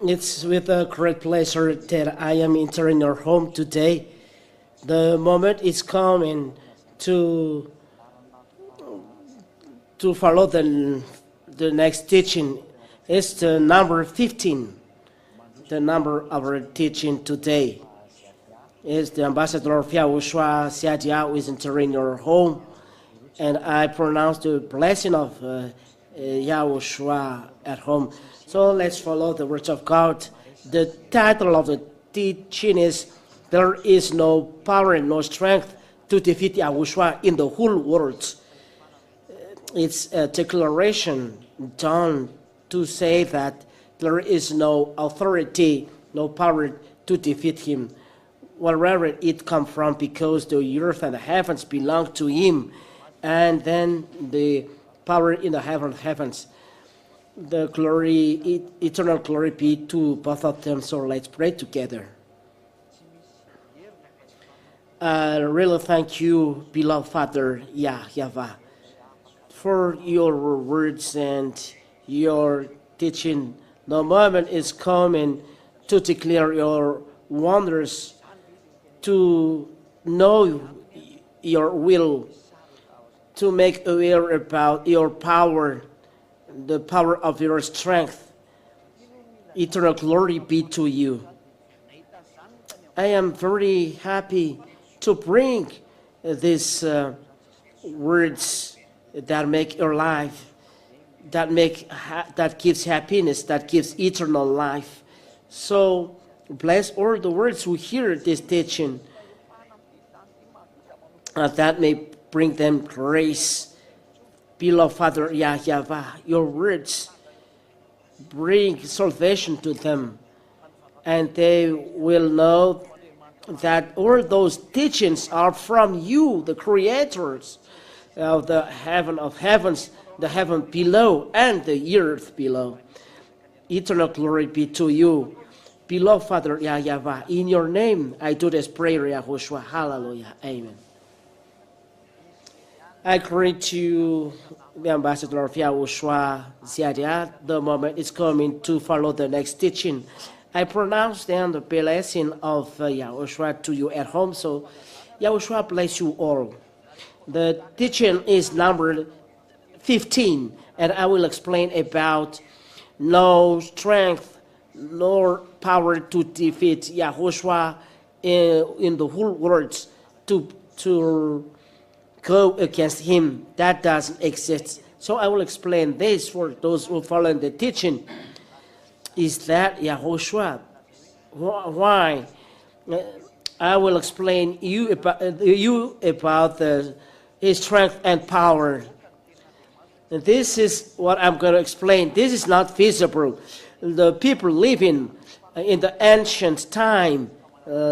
It's with a great pleasure that I am entering your home today. The moment is coming to follow the next teaching. It's the number 15. The number of our teaching today is the ambassador of Yahhoshua Siadia who is entering your home, and I pronounce the blessing of Yahhoshua at home. So let's follow the words of God. The title of the teaching is "There is no power and no strength to defeat Yahhoshua in the whole world." It's a declaration done to say that there is no authority, no power to defeat him. Wherever it comes from, because the earth and the heavens belong to him, and then the power in the heavens. The glory, eternal glory be to both of them. So let's pray together. I really thank you, beloved Father Yahweh, for your words and your teaching. The moment is coming to declare your wonders, to know your will, to make aware about your power, the power of your strength. Eternal glory be to you. I am very happy to bring these words that make your life, that gives happiness, that gives eternal life. So bless all the words who hear this teaching, that may bring them grace. Beloved Father Yahweh, your words bring salvation to them, and they will know that all those teachings are from you, the creators of the heaven of heavens, the heaven below, and the earth below. Eternal glory be to you, beloved Father Yahweh. In your name I do this prayer, Yahhoshua. Hallelujah. Amen. I greet you, the ambassador of Yahhoshua Ziadia. The moment is coming to follow the next teaching. I pronounce then the blessing of Yahhoshua to you at home. So Yahhoshua bless you all. The teaching is number 15, and I will explain about no strength nor power to defeat Yahhoshua in the whole world, to go against him. That doesn't exist. So I will explain this for those who follow the teaching. Is that Yahhoshua? Why? I will explain you about his strength and power. And this is what I'm going to explain. This is not visible. The people living in the ancient time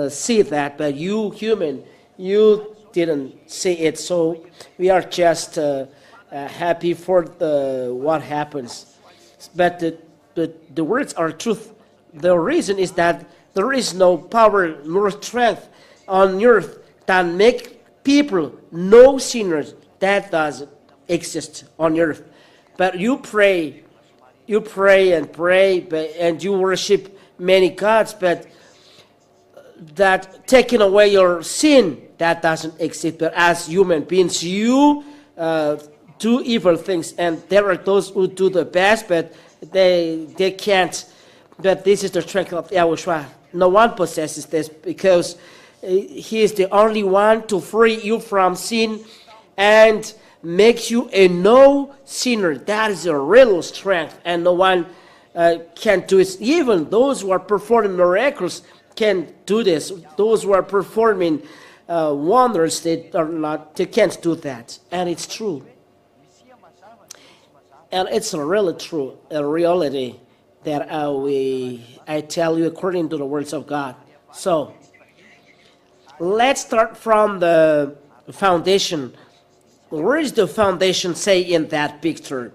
see that, but you human, you didn't see it. So we are just happy for what happens. But the words are truth. The reason is that there is no power nor strength on earth that make people no sinners. That doesn't exist on earth. But you pray and pray, and you worship many gods, but that taking away your sin, that doesn't exist. But as human beings, you do evil things, and there are those who do the best, but they can't. But this is the strength of Yahhoshua. No one possesses this, because he is the only one to free you from sin and make you a no sinner. That is a real strength, and no one can do it. Even those who are performing miracles can do this. Those who are performing wonders, they can't do that. And it's true. And it's really true, a reality that I tell you according to the words of God. So let's start from the foundation. Where is the foundation say in that picture?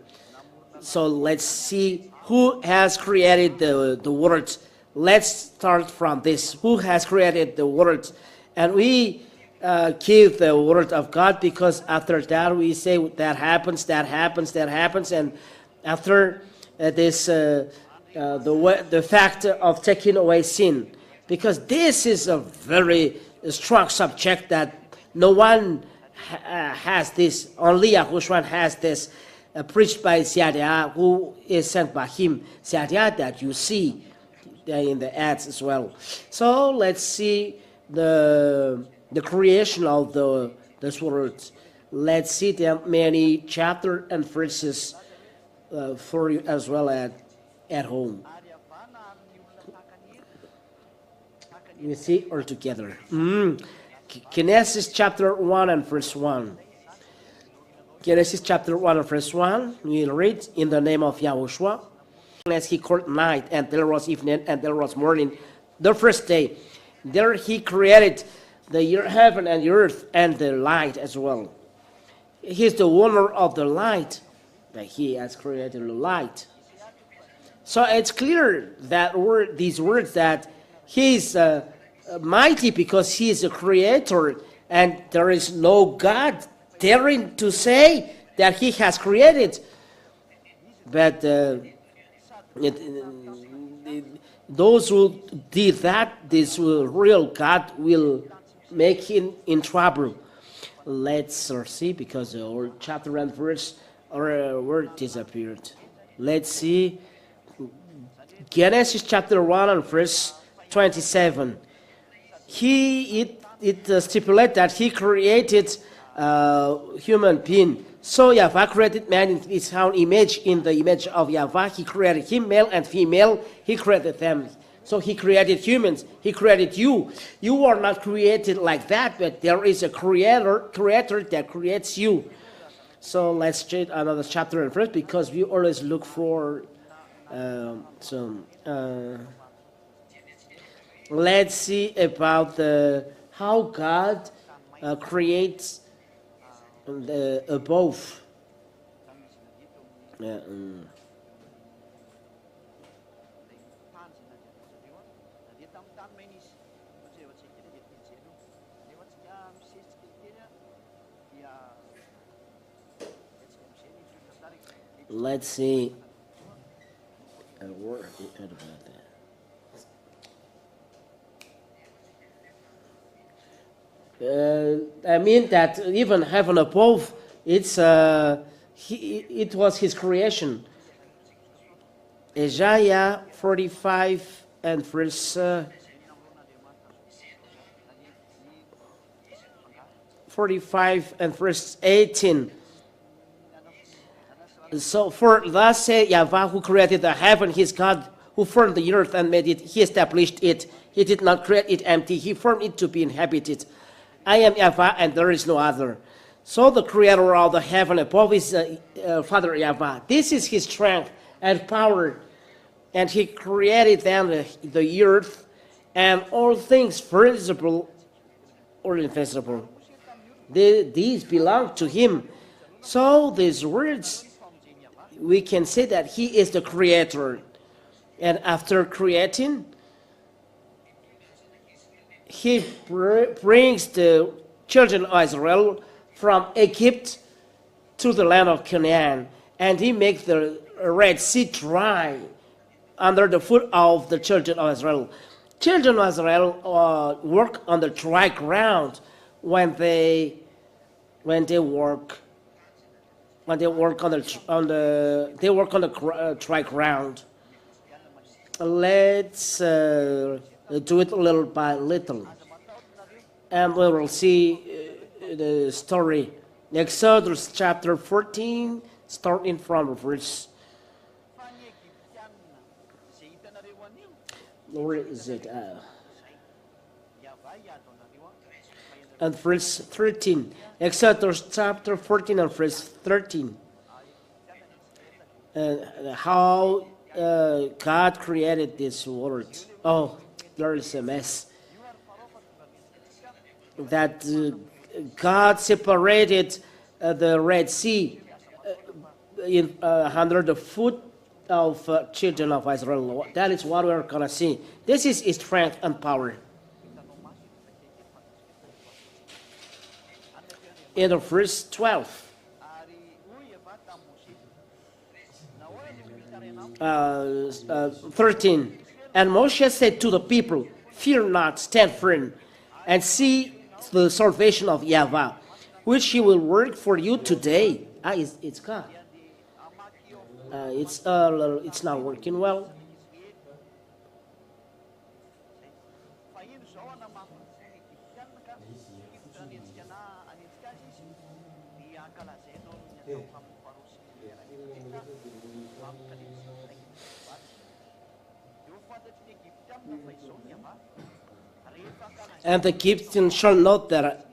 So let's see who has created the words. Let's start from this. Who has created the words? And we give the word of God, because after that we say that happens, and after the fact of taking away sin, because this is a very strong subject that no one has this. Only Yahushua has this, preached by Yahweh, who is sent by him. Yahweh that you see in the ads as well. So let's see the creation of this world. Let's see the many chapters and verses for you as well at home. You see all together. Genesis chapter 1 and verse 1. Genesis chapter 1 and verse 1, we read, in the name of Yahhoshua, as he called night, and there was evening, and there was morning, the first day. There he created the heaven and the earth and the light as well. He is the owner of the light, that he has created the light. So it's clear that these words that he is mighty because he is a creator, and there is no God daring to say that he has created. But those who did that, this real God will make him in trouble. Let's see, because the whole chapter and verse or word disappeared. Let's see Genesis chapter 1 and verse 27. It stipulates that he created human being. So Yahweh created man in his own image, in the image of Yahweh. He created him, male and female. He created them. So he created humans. He created you. You are not created like that, but there is a creator that creates you. So let's read another chapter and verse, because we always look for let's see about how God creates the above. Let's see a word about that. I mean that even heaven above, it was his creation. Isaiah 45 and verse 45 and verse 18. So for thus said Yahweh, who created the heaven, his God, who formed the earth and made it, he established it. He did not create it empty, he formed it to be inhabited. I am Yahweh, and there is no other. So the creator of the heaven above is Father Yahweh. This is his strength and power. And he created then the earth and all things visible or invisible. These belong to him. So these words, we can say that he is the creator. And after creating, he brings the children of Israel from Egypt to the land of Canaan, and he makes the Red Sea dry under the foot of the children of Israel. Children of Israel work on the dry ground when they work on the dry ground. Let's do it little by little, and we will see the story. Exodus chapter 14, starting from verse. Where is it? And verse 13. Exodus chapter 14 and verse 13. How God created this world. Oh, there is a mess. That God separated the Red Sea under the foot of children of Israel. That is what we're going to see. This is his strength and power. In the verse 12. 13. And Moshe said to the people, "Fear not, stand firm, and see the salvation of Yahweh, which he will work for you today." It's God. It's not working well. And the captain shall note that,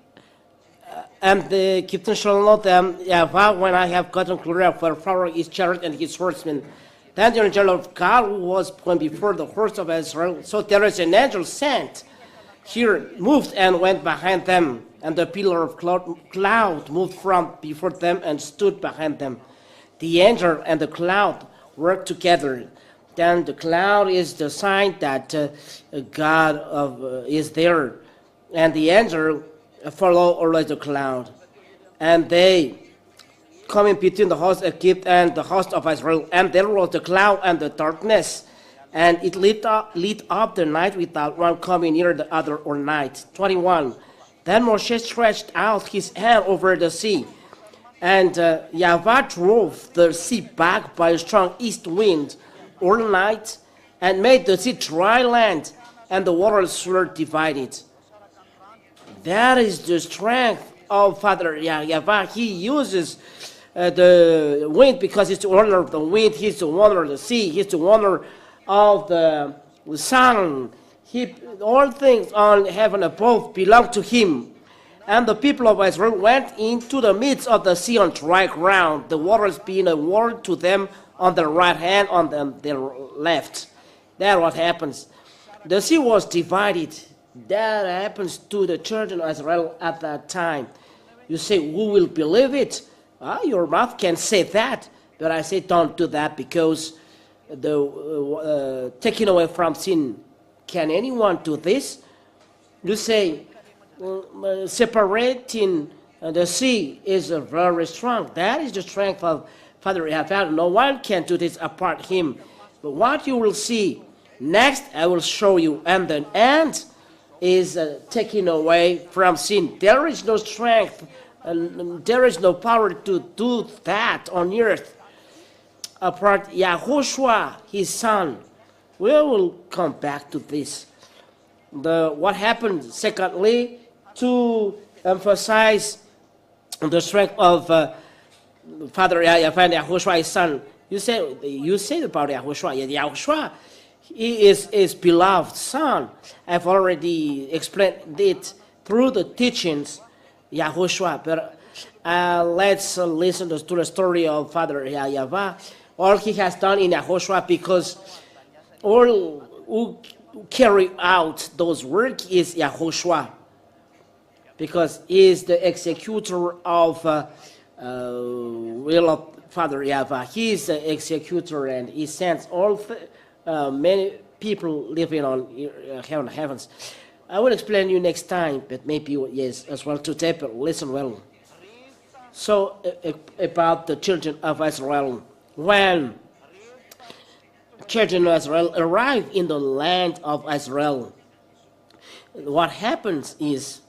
Yahweh, when I have gotten glory for Pharaoh, his chariot, and his horsemen. Then the angel of God who was going before the horse of Israel. So there is an angel sent here, moved and went behind them, and the pillar of cloud moved from before them and stood behind them. The angel and the cloud work together. Then the cloud is the sign that God is there, and the angel follow always the cloud, and they come in between the host of Egypt and the host of Israel. And there was the cloud and the darkness, and it lit up the night without one coming near the other all night. 21. Then Moshe stretched out his hand over the sea, and Yahweh drove the sea back by a strong east wind all night, and made the sea dry land, and the waters were divided. That is the strength of Father Yahweh. He uses the wind because he's the owner of the wind, he's the owner of the sea, he's the owner of the sun. All things on heaven above belong to him. And the people of Israel went into the midst of the sea on dry ground, the waters being a wall to them on their right hand, on their left. That's what happens. The sea was divided. That happens to the children of Israel at that time. You say, who will believe it? Your mouth can say that, but I say don't do that, because the taking away from sin. Can anyone do this? You say, separating the sea is very strong. That is the strength of Father Yahweh. No one can do this apart him. But what you will see next, I will show you. And the end is taking away from sin. There is no strength, there is no power to do that on earth apart Yahhoshua, his son. We will come back to this. What happened, secondly, to emphasize the strength of Father Yahhoshua, his son. You say about Yahhoshua. Yahhoshua, he is his beloved son. I've already explained it through the teachings, Yahhoshua. But let's listen to the story of Father Yahweh. All he has done in Yahhoshua, because all who carry out those work is Yahhoshua, because he is the executor of will of Father Yahweh. He is the executor, and he sends all many people living on heavens. I will explain you next time, but maybe yes as well today, but listen well. So about the children of Israel. When children of Israel arrive in the land of Israel, what happens is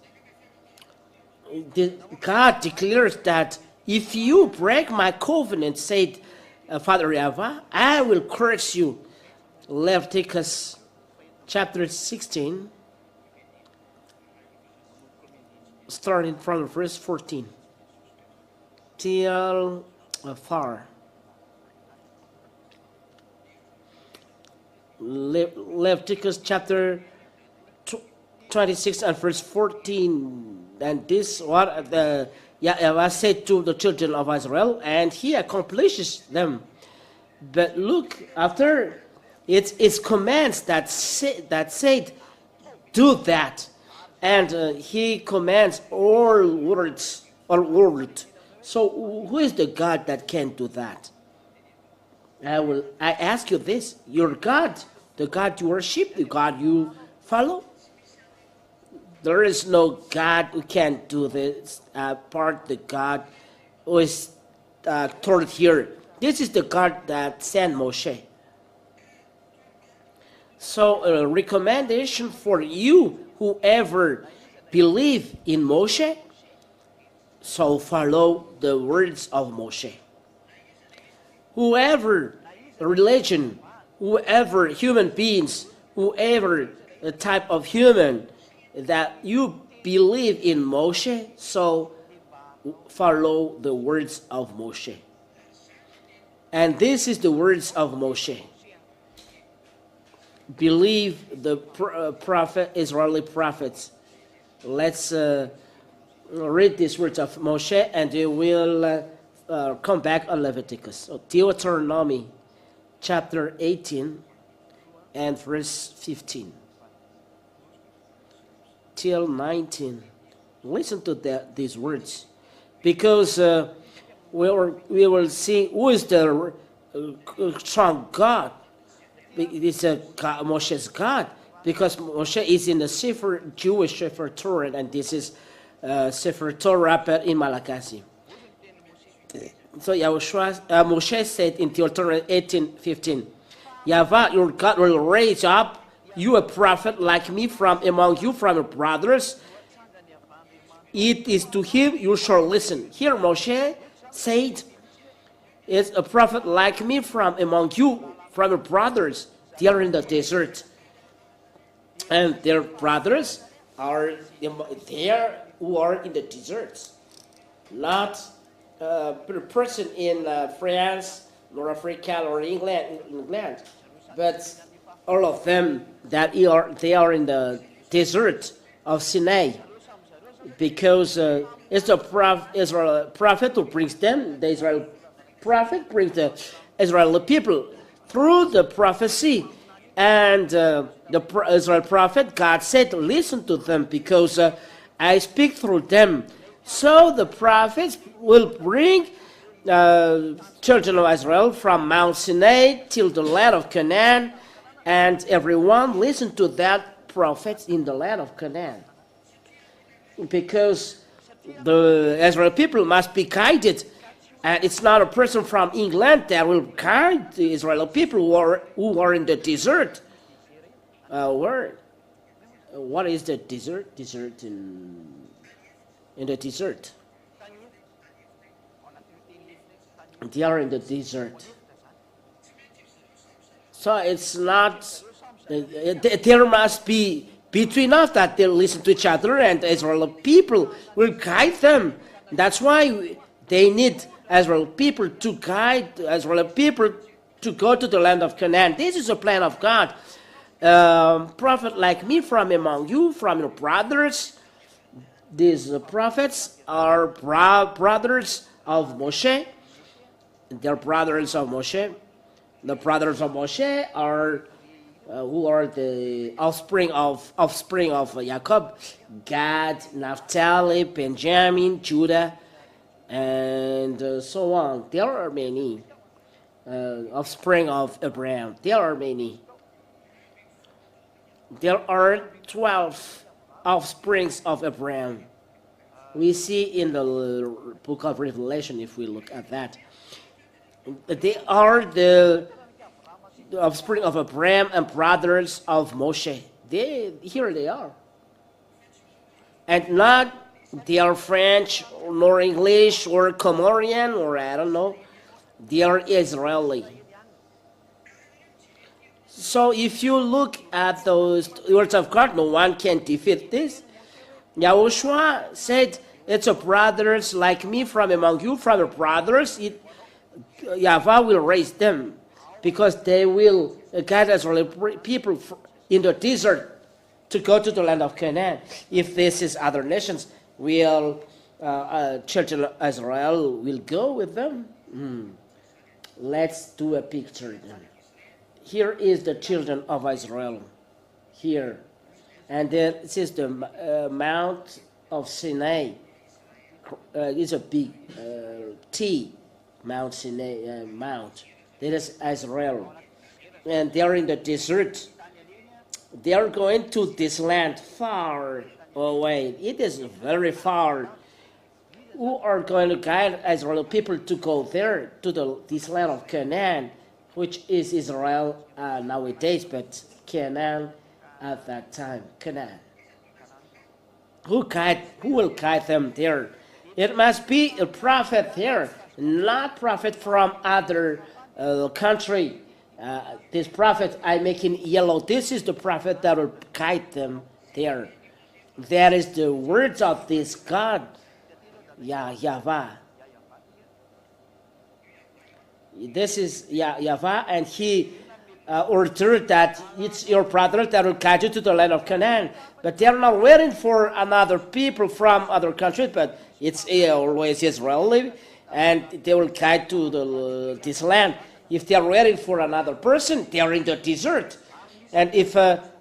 God declares that if you break my covenant, said Father Yahweh, I will curse you. Leviticus chapter 16, starting from verse 14 till far. Leviticus chapter 26 and verse 14. And this what the Yahweh said to the children of Israel, and he accomplishes them. But look, after it's commands that said do that, and he commands all words. So who is the God that can do that? I ask you this: your God, the God you worship, the God you follow. There is no God who can do this part. The God who is told here. This is the God that sent Moshe. So a recommendation for you, whoever believe in Moshe, so follow the words of Moshe. Whoever religion, whoever human beings, whoever type of human that you believe in Moshe, so follow the words of Moshe. And this is the words of Moshe. Believe the Israeli prophets. Let's read these words of Moshe, and we will come back on Leviticus. So, Deuteronomy chapter 18 and verse 15 till 19. Listen to these words, because we will see who is the strong God. It's Moshe's God, because Moshe is in the Jewish Sefer Torah, and this is Sefer Torah in Malachi. So Moshe said in Deuteronomy 18:15, Yahweh your God will raise up you a prophet like me from among you, from your brothers. It is to him you shall listen. Here Moshe said, it's a prophet like me from among you, from your brothers. They are in the desert. And their brothers are there who are in the desert. Not a person in France, nor Africa, or England, but all of them they are in the desert of Sinai, because it's the prophet who brings them. The Israel prophet brings the Israeli people through the prophecy, and the Israel prophet, God said, listen to them, because I speak through them. So the prophets will bring children of Israel from Mount Sinai till the land of Canaan, and everyone listen to that prophet in the land of Canaan, because the Israel people must be guided. And it's not a person from England that will guide the Israeli people who are in the desert. What is the desert? Desert in the desert. They are in the desert. So it's not, there must be between us that they listen to each other, and the Israeli people will guide them. That's why they need Israel people to guide Israel people to go to the land of Canaan. This is a plan of God. Prophet like me from among you, from your brothers. These prophets are brothers of Moshe. They're brothers of Moshe. The brothers of Moshe are who are the offspring of Jacob: Gad, Naphtali, Benjamin, Judah, and so on. There are many offspring of Abraham. There are many. There are 12 offsprings of Abraham. We see in the book of Revelation, if we look at that. They are the offspring of Abraham and brothers of Moshe. Here they are. And not they are French, nor English, or Comorian, or I don't know. They are Israeli. So if you look at those words of God, no one can defeat this. Yahhoshua said, it's a brothers like me from among you, from your brothers. Yahweh will raise them, because they will guide Israeli people in the desert to go to the land of Canaan. If this is other nations, children of Israel will go with them. Let's do a picture then. Here is the children of Israel. Here. And this is the Mount of Sinai. It's a big T, Mount Sinai, Mount. That is Israel. And they are in the desert. They are going to this land far away. It is very far. Who are going to guide Israel people to go there, to this land of Canaan, which is Israel nowadays, but Canaan at that time. Canaan. Who will guide them there? It must be a prophet there, not prophet from other country. This prophet I make in yellow, this is the prophet that will guide them there. That is the words of this God, Yahweh. This is Yahweh, and he ordered that it's your brother that will guide you to the land of Canaan. But they are not waiting for another people from other countries, but it's always Israeli, and they will guide to this land. If they are waiting for another person, they are in the desert. And if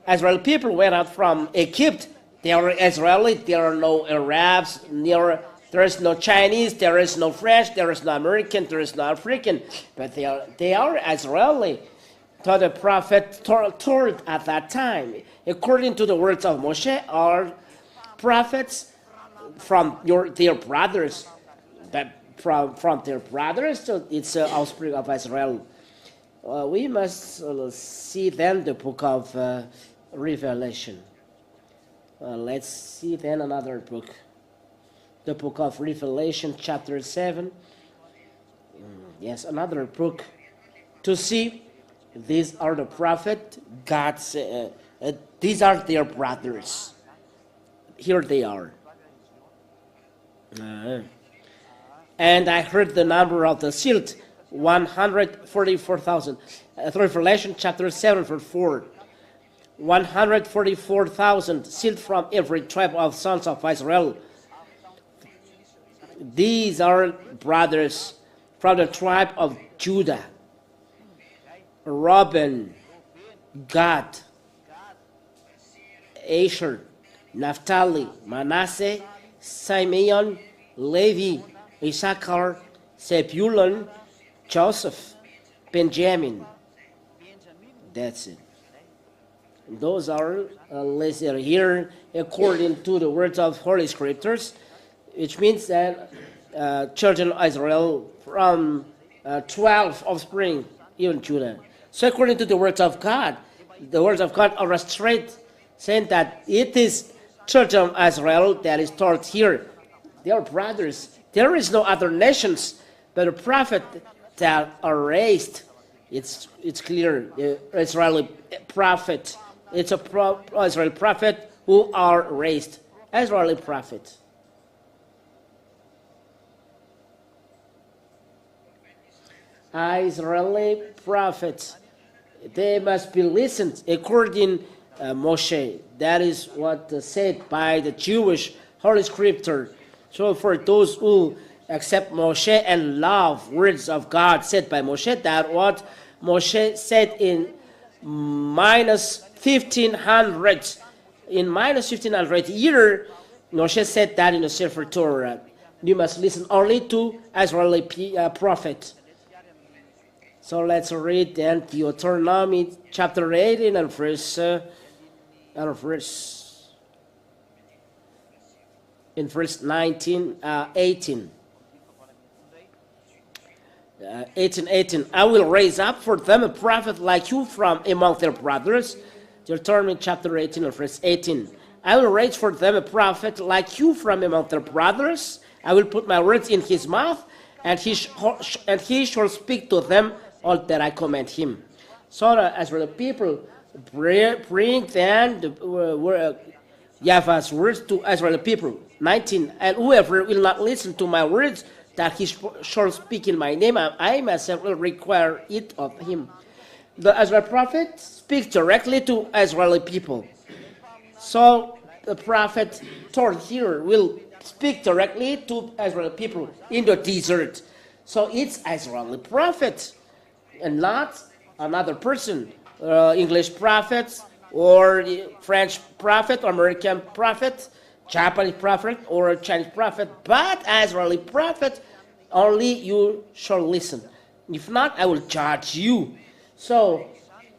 Israeli people went out from Egypt, they are Israeli, there are no Arabs, there is no Chinese, there is no French, there is no American, there is no African, but they are Israeli. So the prophet told at that time, according to the words of Moshe, are prophets from their brothers, but from their brothers, so it's offspring of Israel. We must see then the book of Revelation. Let's see then another book. The book of Revelation, chapter 7. Yes, another book. To see, these are the prophet, God's, these are their brothers. Here they are. And I heard the number of the sealed, 144,000. Revelation chapter 7, verse 4. 144,000 sealed from every tribe of sons of Israel. These are brothers from the tribe of Judah, Reuben, Gad, Asher, Naphtali, Manasseh, Simeon, Levi, Issachar, Zebulun, Joseph, Benjamin. That's it. Those are listed here according to the words of Holy Scriptures, which means that children of Israel from 12 offspring, even Judah. So according to the words of God are straight, saying that it is children of Israel that is taught here. They are brothers. There is no other nations but a prophet that are raised. It's clear, the Israeli prophet. It's a Israeli prophet who are raised. Israeli prophet. Israeli prophets, they must be listened according Moshe. That is what said by the Jewish Holy Scripture. So for those who accept Moshe and love words of God said by Moshe, that what Moshe said in minus 1500, in minus 1500 year, Moshe said that in the Sefer Torah. You must listen only to Israeli prophet. So let's read then Deuteronomy chapter 18 and verse 18. 18. I will raise up for them a prophet like you from among their brothers. Deuteronomy chapter 18 and verse 18. I will raise for them a prophet like you from among their brothers. I will put my words in his mouth, and he shall speak to them all that I command him. So as for the people, bring then Yahweh's words to Israeli people. 19. And whoever will not listen to my words that he shall speak in my name, I myself will require it of him. The Israeli prophet speaks directly to Israeli people. So the prophet told here will speak directly to Israeli people in the desert. So it's Israeli prophet and not another person, English prophets or French prophet, or American prophet, Japanese prophet, or Chinese prophet, but Israeli prophet, only you shall listen. If not, I will judge you. So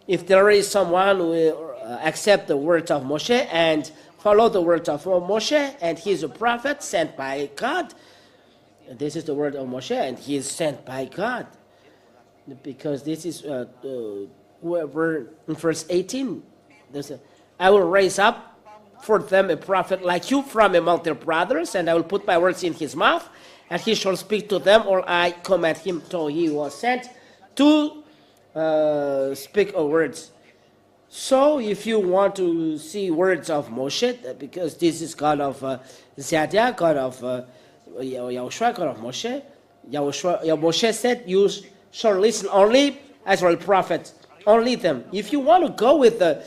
if there is someone who will accept the words of Moshe and follow the words of Moshe, and he is a prophet sent by God, this is the word of Moshe, and he is sent by God. Because this is whoever in verse 18, I will raise up for them a prophet like you from among their brothers, and I will put my words in his mouth, and he shall speak to them, or I command him. So he was sent to speak of words. So if you want to see words of Moshe, because this is God of Zadiah, God of Yahushua, God of Moshe, Moshe said, you shall listen only as well prophets, only them. If you want to go with the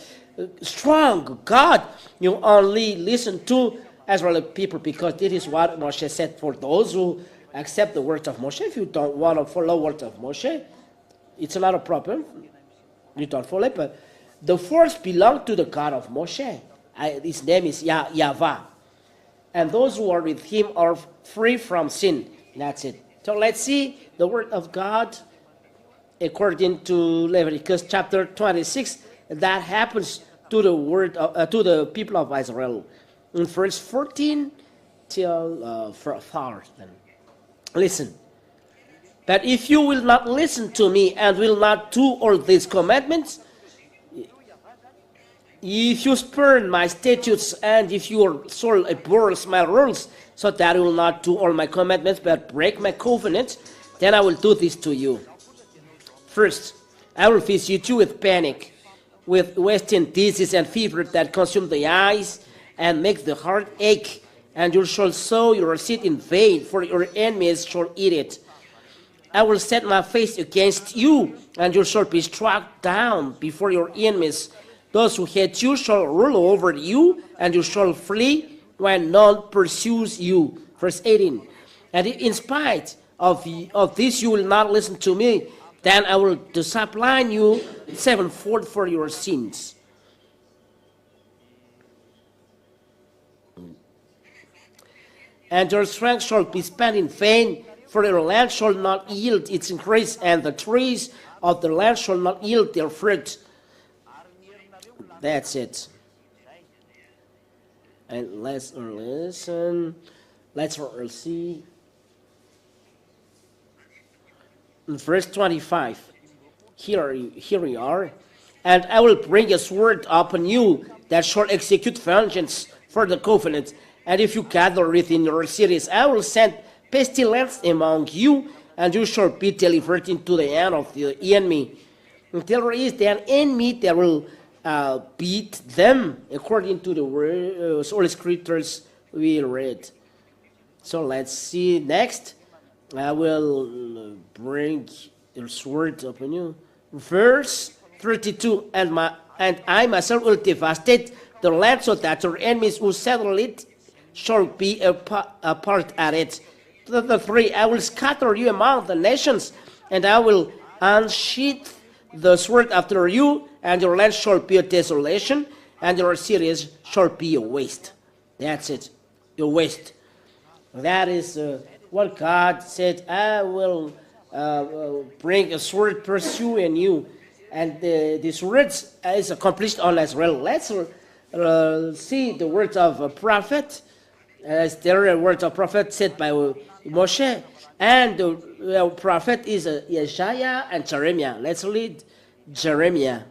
strong God, you only listen to Israeli people, because this is what Moshe said for those who accept the words of Moshe. If you don't want to follow the words of Moshe, it's not a problem. You don't follow it, but the first belong to the God of Moshe. His name is Yahweh. And those who are with him are free from sin. That's it. So let's see the word of God according to Leviticus chapter 26. That happens to the word to the people of Israel. In verse 14 till 4. Listen. But if you will not listen to me and will not do all these commandments, if you spurn my statutes, and if your soul abhors my rules, so that you will not do all my commandments but break my covenant, then I will do this to you. First, I will visit you with panic, with wasting disease and fever that consume the eyes and make the heart ache, and you shall sow your seed in vain, for your enemies shall eat it. I will set my face against you, and you shall be struck down before your enemies. Those who hate you shall rule over you, and you shall flee when none pursues you. Verse 18. And if in spite of this you will not listen to me, then I will discipline you sevenfold for your sins. And your strength shall be spent in vain, for your land shall not yield its increase, and the trees of the land shall not yield their fruit. That's it. And let's listen. Let's see. In verse 25. Here we are. And I will bring a sword upon you that shall execute vengeance for the covenant. And if you gather within your cities, I will send pestilence among you, and you shall be delivered into the hand of the enemy. Until there is an enemy that will beat them, according to the Holy Scriptures we read. So let's see next. I will bring the sword upon you. Verse 32. And I myself will devastate the land, so that your enemies who settle it shall be a part at it. 3. I will scatter you among the nations, and I will unsheath the sword after you, and your land shall be a desolation, and your cities shall be a waste. That's it, a waste. That is what God said. I will bring a sword pursuing you, and this word is accomplished on Israel. Let's see the words of a prophet. There are words of prophet said by Moshe, and the prophet is Isaiah and Jeremiah. Let's read Jeremiah.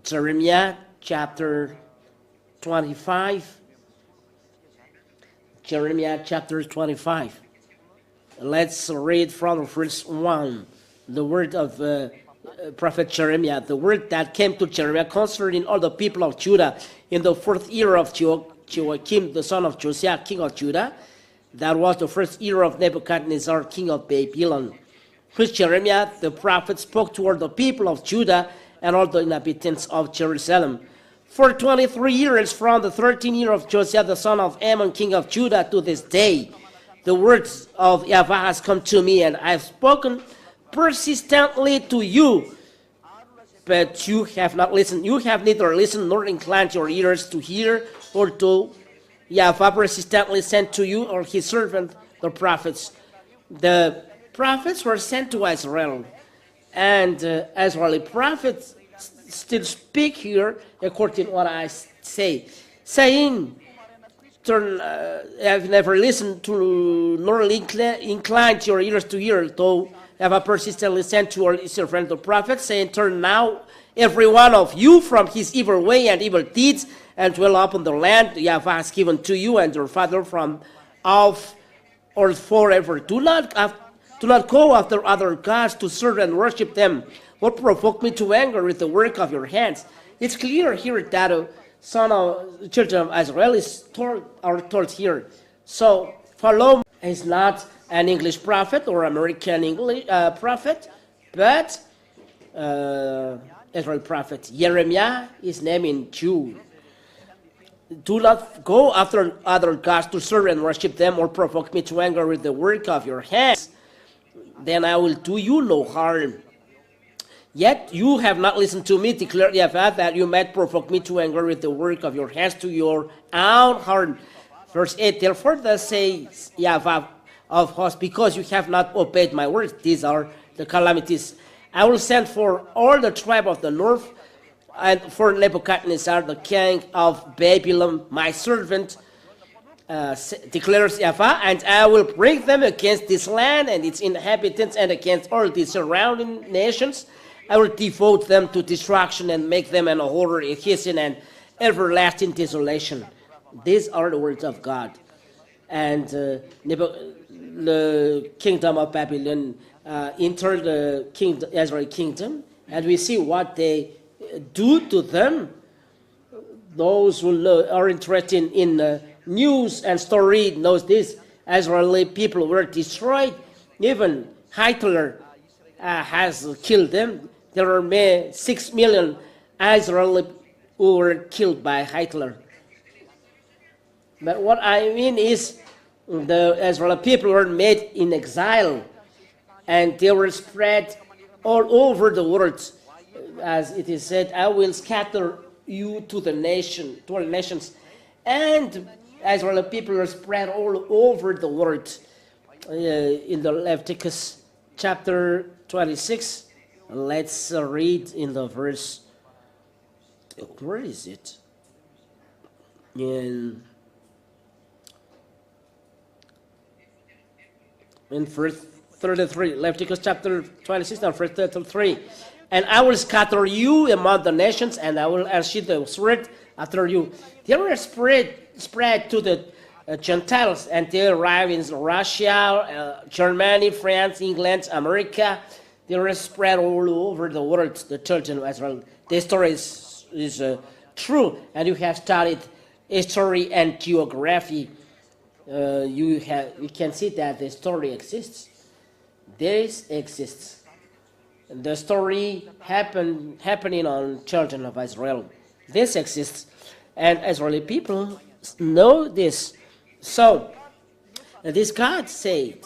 Jeremiah chapter 25. Jeremiah chapter 25. Let's read from verse 1. The word of prophet Jeremiah. The word that came to Jeremiah concerning all the people of Judah in the 4th year of Joachim, the son of Josiah, king of Judah. That was the 1st year of Nebuchadnezzar, king of Babylon. Which Jeremiah the prophet spoke toward the people of Judah and all the inhabitants of Jerusalem. For 23 years, from the 13th year of Josiah the son of Ammon, king of Judah, to this day, the words of Yahweh has come to me, and I have spoken persistently to you, but you have not listened. You have neither listened nor inclined your ears to hear or to Yahweh persistently sent to you, or his servant, the prophets. The prophets were sent to Israel, and Israeli prophets still speak here according to what I say, saying, have never listened to nor inclined your ears to hear, though Yahweh persistently sent to all Israel friends the prophets, saying, turn now every one of you from his evil way and evil deeds, and dwell upon the land Yahweh has given to you and your father from off or forever. Do not go after other gods to serve and worship them. What provoked me to anger with the work of your hands? It's clear here that children of Israel are told here. So follow is not an English prophet or American English prophet, but Israel prophet. Jeremiah is named in Jew. Do not go after other gods to serve and worship them, or provoke me to anger with the work of your hands. Then I will do you no harm. Yet you have not listened to me, declared Yahweh, that you might provoke me to anger with the work of your hands to your own harm. Verse 8, therefore thus says Yahweh of hosts, because you have not obeyed my words, these are the calamities. I will send for all the tribe of the north, and for Nebuchadnezzar, the king of Babylon, my servant, declares Yahweh, and I will bring them against this land and its inhabitants and against all the surrounding nations. I will devote them to destruction and make them an horror, a hissing and everlasting desolation. These are the words of God. And the kingdom of Babylon entered the Israeli kingdom, and we see what they do to them. Those who are interested in news and story knows this. Israeli people were destroyed. Even Hitler has killed them. There are 6 million Israeli who were killed by Hitler. But what I mean is, the Israeli people were made in exile, and they were spread all over the world. As it is said, I will scatter you to all the nations. And Israeli people are spread all over the world. In the Leviticus chapter 26, let's read in the verse. Where is it? In verse 33, Leviticus chapter 26, and verse 33. And I will scatter you among the nations, and I will unsheath the sword after you. They were spread to the Gentiles, and they arrived in Russia, Germany, France, England, America. They were spread all over the world, the children of Israel. This story is true, and you have studied history and geography. You can see that the story exists. This exists. The story happening on children of Israel. This exists, and Israeli people know this. So, this God said,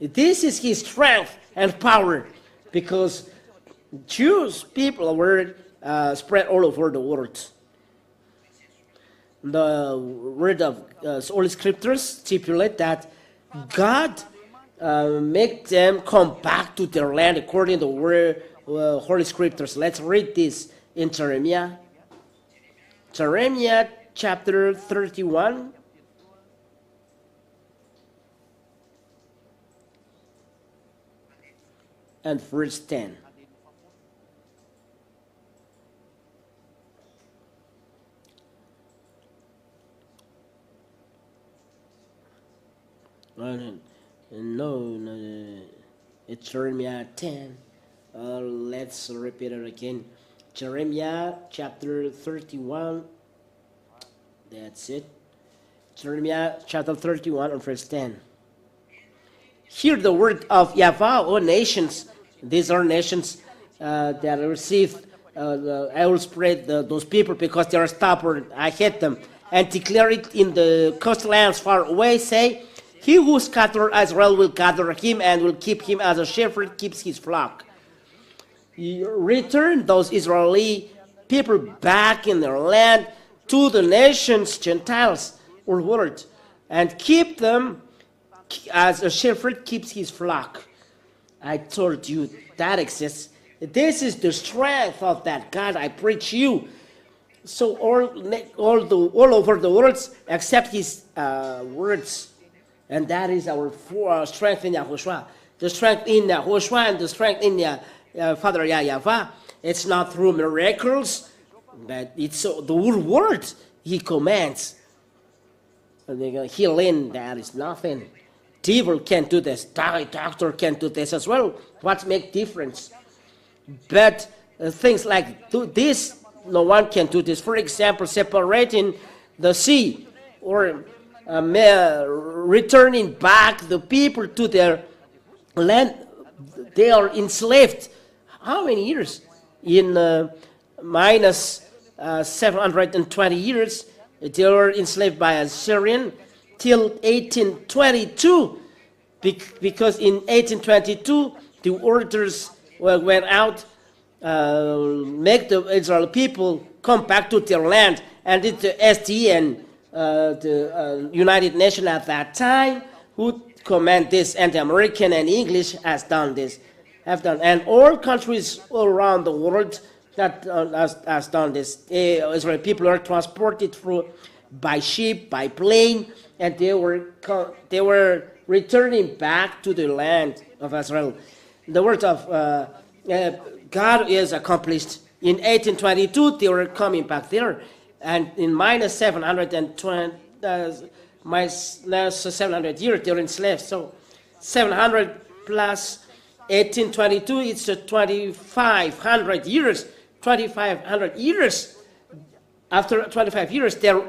this is his strength and power, because Jewish people were spread all over the world. The word of Holy Scriptures stipulate that God make them come back to their land according to the word Holy Scriptures. Let's read this in Jeremiah. Jeremiah chapter 31. And verse 10. No, it's Jeremiah 10. Let's repeat it again. Jeremiah chapter 31. That's it. Jeremiah chapter 31 and verse 10. Hear the word of Yahweh, O nations. These are nations that receive. I will spread those people because they are stubborn. I hate them. And declare it in the coastlands far away. Say, he who scattered Israel will gather him and will keep him as a shepherd keeps his flock. You return those Israeli people back in their land to the nations, Gentiles, or world, and keep them as a shepherd keeps his flock. I told you that exists. This is the strength of that God I preach you. So all over the world accept his words. And that is our strength in Yahhoshua. the strength in Yahhoshua and the strength in Father Yahweh. It's not through miracles, but it's the whole word he commands. Healing, that is nothing. Devil can do this. Doctor can do this as well. What makes difference? But things like this, no one can do this. For example, separating the sea or returning back the people to their land. They are enslaved. How many years? In minus 720 years, they were enslaved by Assyrian till 1822, because in 1822 the orders went out, make the Israel people come back to their land, and it's the SDN, the United Nations at that time, who command this, and the American and English has done this, and all countries all around the world that has done this. Israeli people are transported through by ship, by plane, and they were returning back to the land of Israel. The word of God is accomplished. In 1822, they were coming back there, and in minus 720, minus 700 years, they were enslaved. So 700 plus 1822, it's 2,500 years. 2,500 years. After 25 years, they're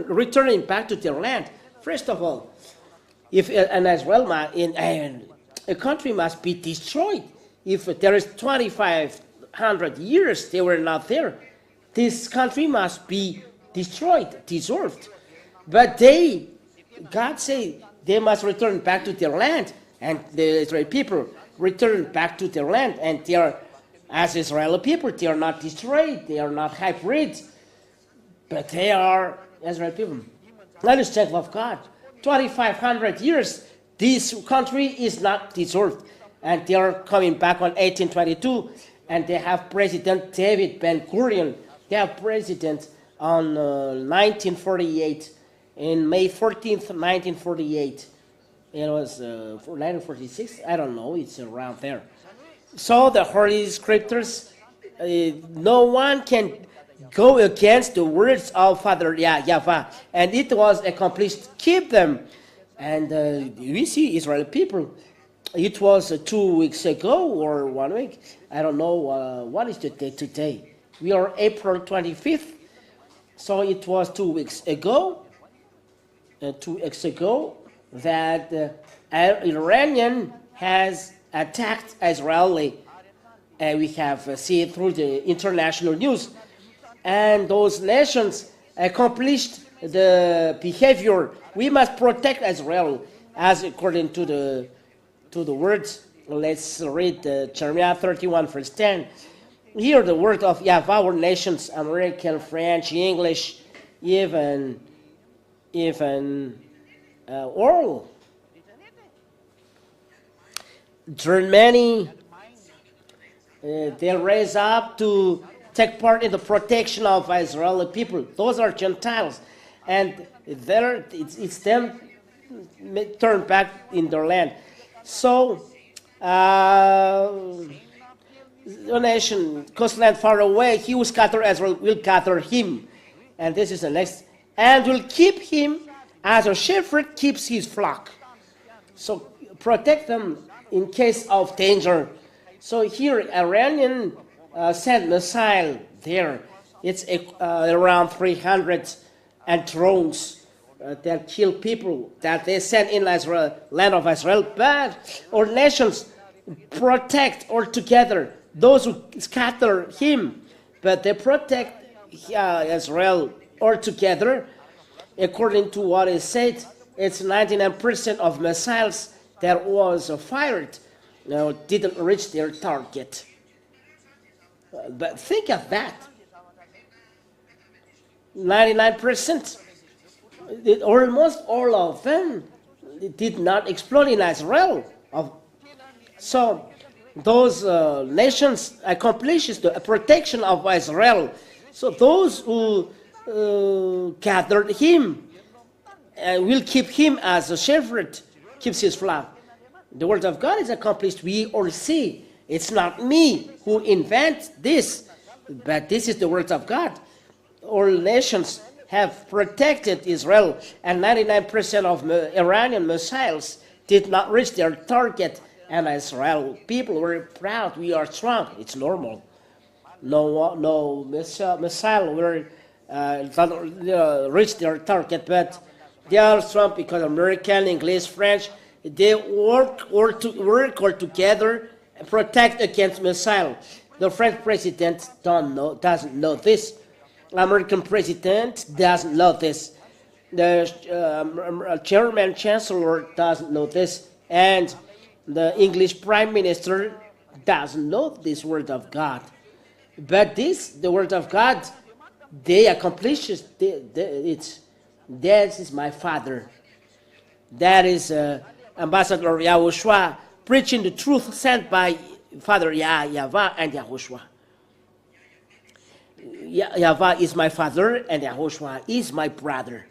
returning back to their land. First of all, a country must be destroyed. If there is 2,500 years they were not there, this country must be destroyed, dissolved. But God said they must return back to their land, and the Israeli people return back to their land, and they are, as Israeli people, they are not destroyed, they are not hybrid, but they are Israeli people. That is the of God. 2,500 years, this country is not dissolved, and they are coming back on 1822, and they have President David Ben-Gurion. They have president on 1948, in May 14th, 1948. It was for 1946, I don't know, it's around there. So the Holy Scriptures, no one can go against the words of Father Yahweh, and it was accomplished. Keep them. And we see Israeli people. It was 2 weeks ago or 1 week. I don't know what is the date today. We are April 25th. So it was 2 weeks ago. 2 weeks ago that Iranian has attacked Israeli. We have seen it through the international news. And those nations accomplished the behavior. We must protect Israel, as according to the words. Let's read Jeremiah 31, verse 10. Here the word of Yahweh, our nations, American, French, English, even all. Germany, they raise up to take part in the protection of Israeli people. Those are Gentiles, and it's them turned back in their land. So the nation, coastland far away, he who scatter Israel will gather him. And this is the next. And will keep him as a shepherd keeps his flock. So protect them in case of danger. So here, Iranian sent missile there. It's around 300 and drones that kill people that they send in Israel, land of Israel. But our nations protect altogether those who scatter him, but they protect Israel altogether. According to what is said, it's 99% of missiles that was fired didn't reach their target. But think of that. 99%. Almost all of them did not explode in Israel. So those nations accomplishes the protection of Israel. So those who gathered him will keep him as a shepherd, keeps his flock. The word of God is accomplished, we all see. It's not me who invents this, but this is the word of God. All nations have protected Israel, and 99% of Iranian missiles did not reach their target. And Israel people were proud. We are strong. It's normal. No missile will reach their target, but they are strong because American, English, French, they work all together and protect against missile. The French president doesn't know this. American president doesn't know this. The German chancellor doesn't know this, and the English prime minister doesn't know this word of God. But the word of God, they accomplish it. That is my father. That is Ambassador Yahhoshua preaching the truth sent by Father Yahweh and Yahhoshua. Yahweh is my father, and Yahhoshua is my brother,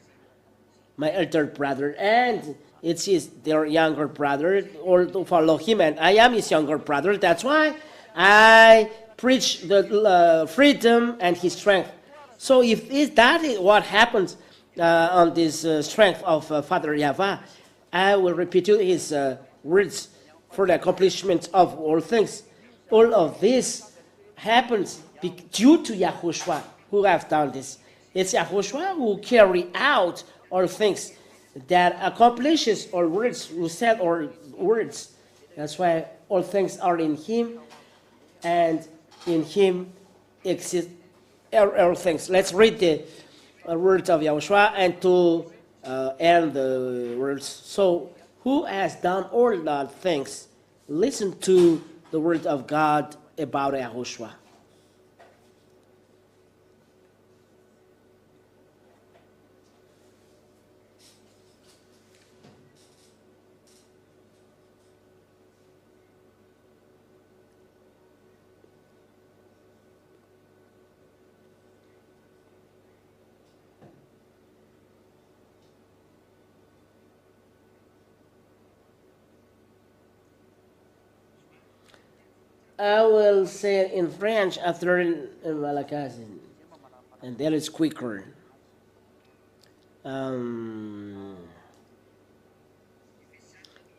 my elder brother, and it is their younger brother, all to follow him, and I am his younger brother. That's why I preach the freedom and his strength. So if that is what happens on this strength of Father Yahweh, I will repeat you his words for the accomplishment of all things. All of this happens due to Yahhoshua who have done this. It's Yahhoshua who carry out all things, that accomplishes all words, who said all words. That's why all things are in him, and in him exist all things. Let's read the words of Yahhoshua and to end the words. So, who has done all the things? Listen to the word of God about Yahhoshua. I will say it in French after in Malagasy, and that is quicker.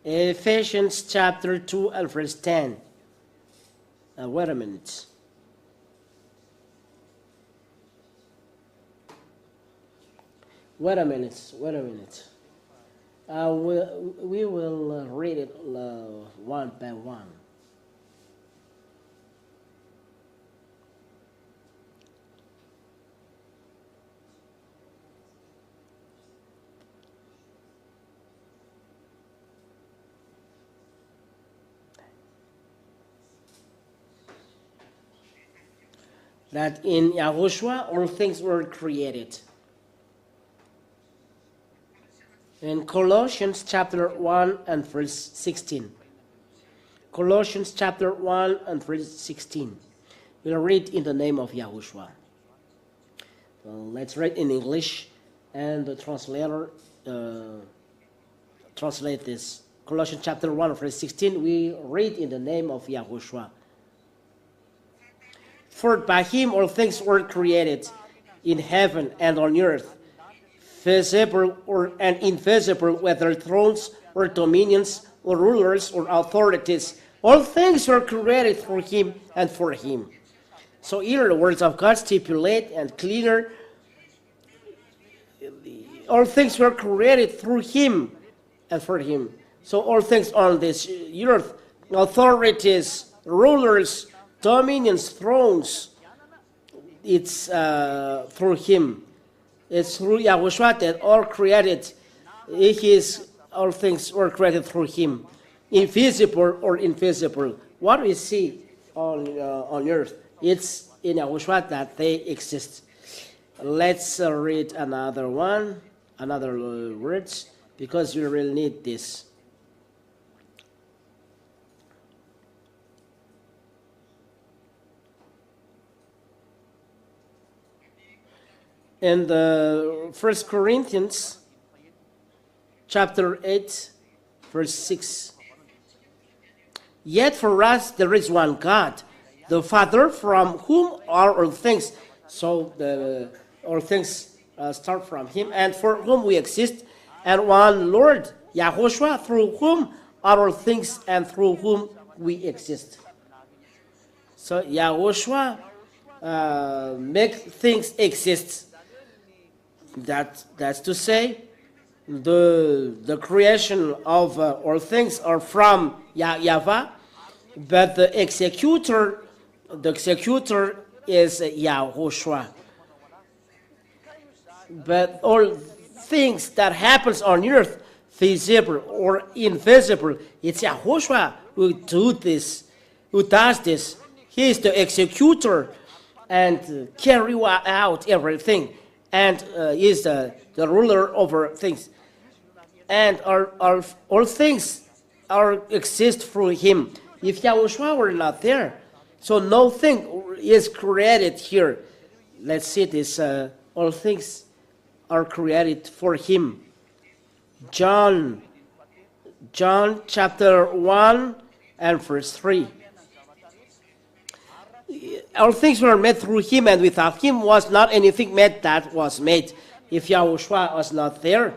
Ephesians chapter 2 and verse 10. Wait a minute. Wait a minute. We will read it one by one. That in Yahhoshua all things were created. In Colossians chapter 1 and verse 16. Colossians chapter 1 and verse 16. We'll read in the name of Yahhoshua. Let's read in English, and the translator translate this. Colossians chapter 1 verse 16, we read in the name of Yahhoshua. For by him all things were created, in heaven and on earth, visible and invisible, whether thrones or dominions or rulers or authorities. All things were created through him and for him. So here the words of God stipulate and clear. All things were created through him and for him. So all things on this earth, authorities, rulers, dominions, thrones, it's through him. It's through Yahhoshua that all created. All things were created through him, invisible or invisible. What we see on earth, it's in Yahhoshua that they exist. Let's read another words, because we will need this. In the 1 Corinthians chapter 8, verse 6. Yet for us there is one God, the Father, from whom are all things. So all things start from him, and for whom we exist, and one Lord, Yahhoshua, through whom are all things and through whom we exist. So Yahhoshua make things exist. That's to say, the creation of all things are from Yahweh, but the executor is Yahhoshua. But all things that happens on earth, visible or invisible, it's Yahhoshua who does this. He is the executor and carry out everything, and is the ruler over things. And all things exist through him. If Yahushua were not there, so nothing is created here. Let's see this. All things are created for him. John chapter 1 and verse 3. All things were made through him, and without him was not anything made that was made. If Yahushua was not there,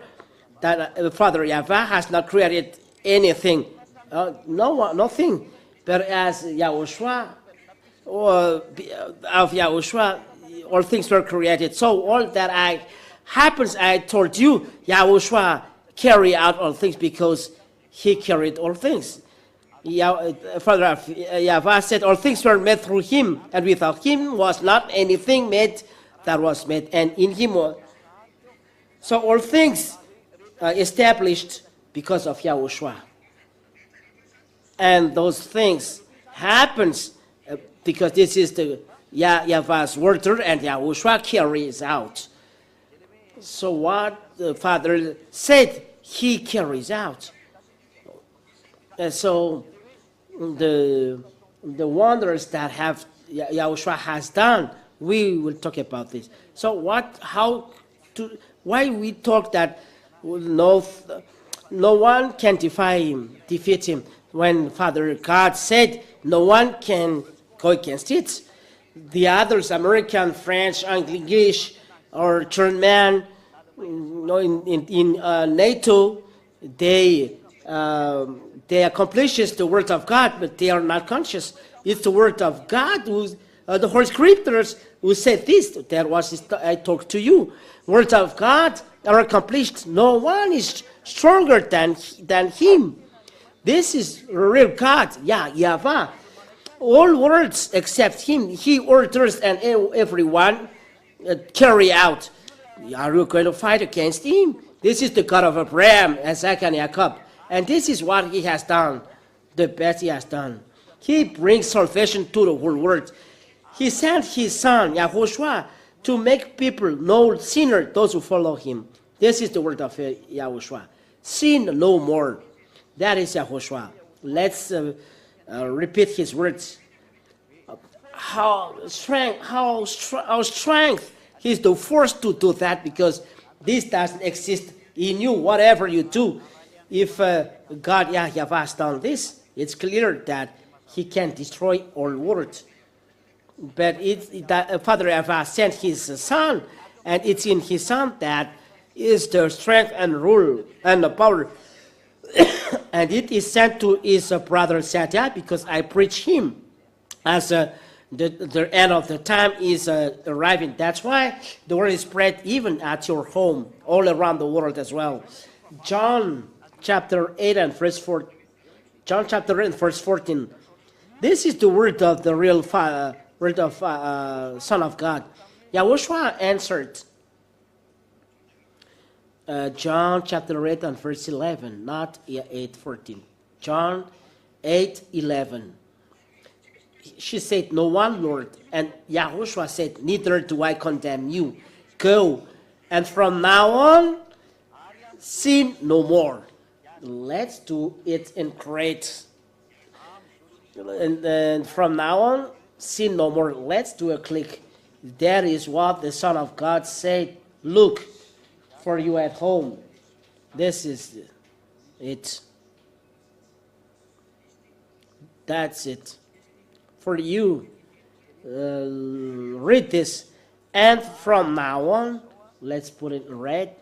that Father Yahweh has not created anything. Nothing. But as Yahushua, of Yahushua, all things were created. So all that happens, I told you, Yahushua carry out all things because he carried all things. Father Yahweh said, all things were made through him, and without him was not anything made that was made, and in him was. So all things established because of Yahushua. And those things happens because this is the Yahweh's order, and Yahushua carries out. So what the Father said, he carries out. And so the wonders that Yahushua has done, we will talk about this. So why we talk that no one can defeat him, when Father God said no one can go against it. The others, American, French, English, or German, in NATO, they accomplishes the word of God, but they are not conscious. It's the word of God, the Holy Scriptures, who said this. That was I talked to you. Word of God are accomplished. No one is stronger than him. This is real God, Yahweh. All words except him, he orders, and everyone carry out. Are you going to fight against him? This is the God of Abraham, Isaac, and Jacob. And this is what he has done, the best he has done. He brings salvation to the whole world. He sent his son, Yahhoshua, to make people no sinner, those who follow him. This is the word of Yahushua. Sin no more. That is Yahhoshua. Let's repeat his words. How strength he's the force to do that, because this doesn't exist in you. Whatever you do, if God Yahweh has done this, it's clear that he can destroy all world. But Father Yahweh sent his son, and it's in his son that is the strength and rule and the power. And it is sent to his brother Satya, because I preach him as the end of the time is arriving. That's why the word is spread even at your home, all around the world as well. John chapter 8 and verse 4. John chapter 8 and verse 14. This is the word of the real Son of God. Yahushua answered. John chapter 8 and verse 11, not 8:14. John 8:11. She said, no one, Lord. And Yahushua said, neither do I condemn you. Go, and from now on, sin no more. Let's do it in great. And from now on, sin no more. Let's do a click. That is what the Son of God said. Look for you at home. This is it. That's it. For you, read this. And from now on, let's put it in red.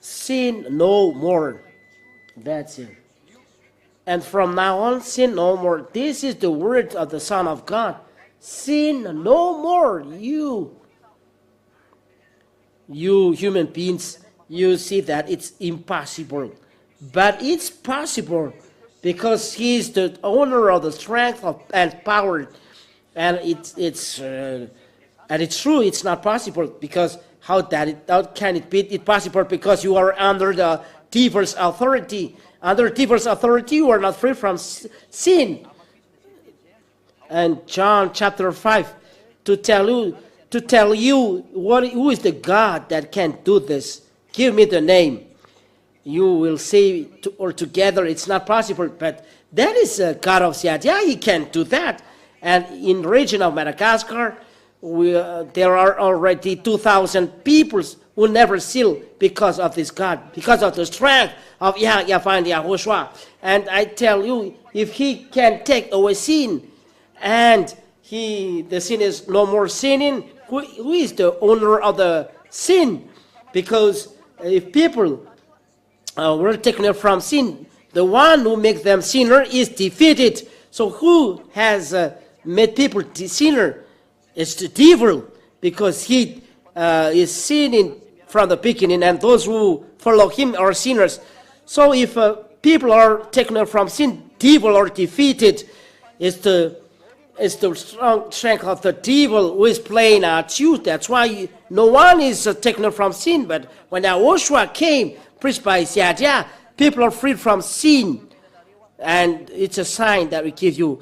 Sin no more. That's it. And from now on, sin no more. This is the word of the Son of God. Sin no more. You human beings, you see that it's impossible. But it's possible because He is the owner of the strength and power. And it's true, it's not possible because how can it be possible? Because you are under the devil's authority. Under devil's authority, you are not free from sin. And John chapter 5, to tell you who is the God that can do this. Give me the name. You will say, or together, it's not possible. But that is a God of Siadia. He can do that. And in the region of Madagascar, there are already 2,000 people who never seal because of this God, because of the strength of Yahweh and Yahhoshua. And I tell you, if He can take away sin, and the sin is no more sinning, who is the owner of the sin? Because if people were taken from sin, the one who makes them sinner is defeated. So who has made people sinner? It's the devil, because he is sinning from the beginning, and those who follow him are sinners. So if people are taken from sin, devil are defeated. It's the strong strength of the devil who is playing at you. That's why no one is taken from sin. But when YAHOSHUAH came, preached by Siadia, people are freed from sin. And it's a sign that we give you.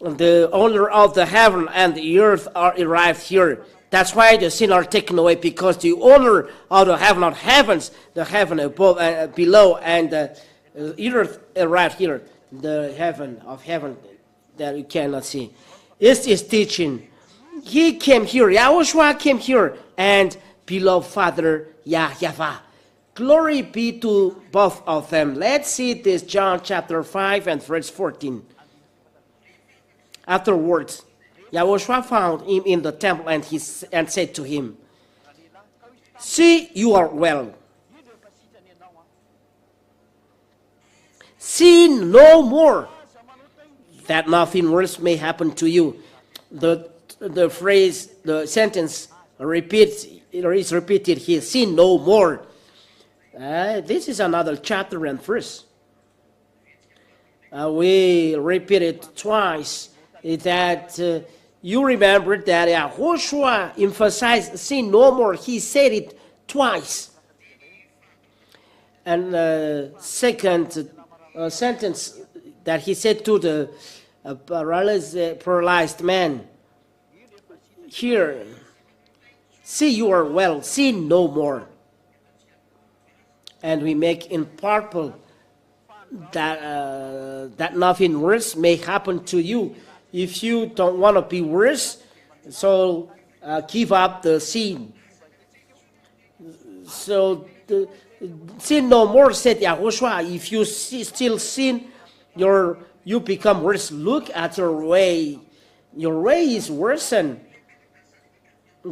The owner of the heaven and the earth are arrived here. That's why the sin are taken away, because the owner of the heaven of heavens, the heaven above and below, and the earth arrived here. The heaven of heaven that you cannot see. It's his teaching. He came here, YAHOSHUAH came here, and beloved Father Yahweh. Glory be to both of them. Let's see this, John chapter 5 and verse 14. Afterwards, YAHOSHUAH found him in the temple and said to him, "See, you are well. Sin no more, that nothing worse may happen to you." The phrase, the sentence is repeated here, sin no more. This is another chapter and verse. We repeat it twice, that you remember that YAHOSHUAH emphasized sin no more. He said it twice. And second sentence that he said to the paralyzed man, here, see, you are well, sin no more. And we make in purple that nothing worse may happen to you. If you don't want to be worse, so give up the sin. So sin no more, said YAHOSHUAH. If you still sin, you become worse. Look at your way. Your way is worsened,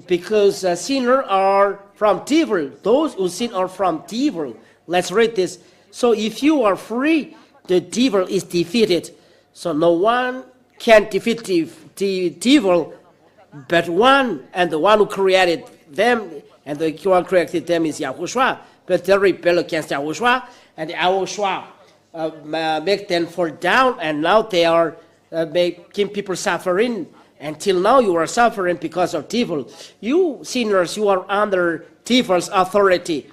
because sinners are from devil. Those who sin are from devil. Let's read this. So if you are free, the devil is defeated. So no one can defeat the devil but one, and the one who created them, and the one who created them is YAHOSHUAH. But they rebel against YAHOSHUAH, and YAHOSHUAH make them fall down, and now they are making people suffering. Until now you are suffering because of devil. You sinners, you are under devil's authority.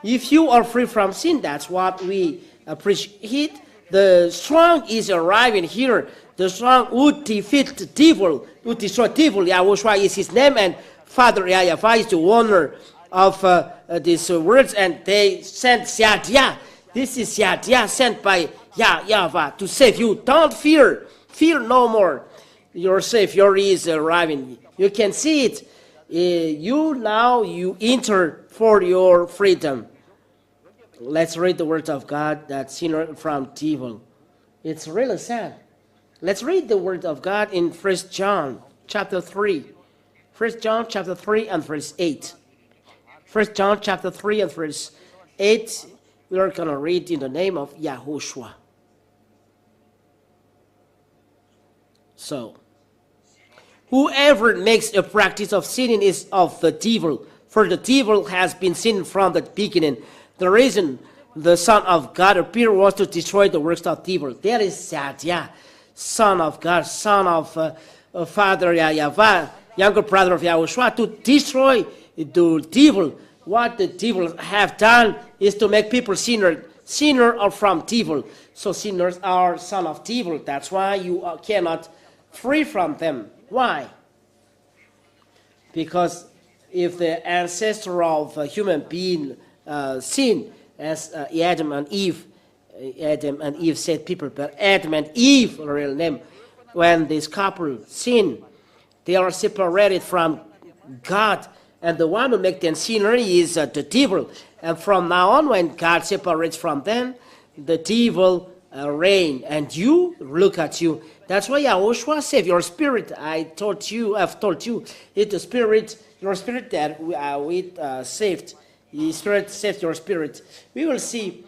If you are free from sin, that's what we appreciate. The strong is arriving here. The strong would defeat the devil, would destroy devil. YAHOSHUAH is his name, and Father Yahweh is the owner of these words, and they sent Siadia. This is Siadia sent by Yahweh to save you. Don't fear. Fear no more. Your Savior is arriving. You can see it. You enter for your freedom. Let's read the word of God that sinner from evil. It's really sad. Let's read the word of God in 1 John chapter 3. 1 John chapter 3 and verse 8. 1 John chapter 3 and verse 8. We are going to read in the name of Yahhoshua. So, whoever makes a practice of sinning is of the devil, for the devil has been sinning from the beginning. The reason the Son of God appeared was to destroy the works of evil. That is Sadia, Son of God, Son of Father Yahweh, younger brother of Yahushua, to destroy the devil. What the devil have done is to make people sinner or from evil. So sinners are son of evil. That's why you cannot free from them. Why? Because if the ancestor of a human being sin, as Adam and Eve said people, but Adam and Eve, real name, when this couple sin, they are separated from God, and the one who makes them sinner is the devil. And from now on, when God separates from them, the devil reign. And you, look at you. That's why Yahushua saved your spirit. I've told you, it's the spirit, your spirit that we saved. The Spirit saved your spirit. We will see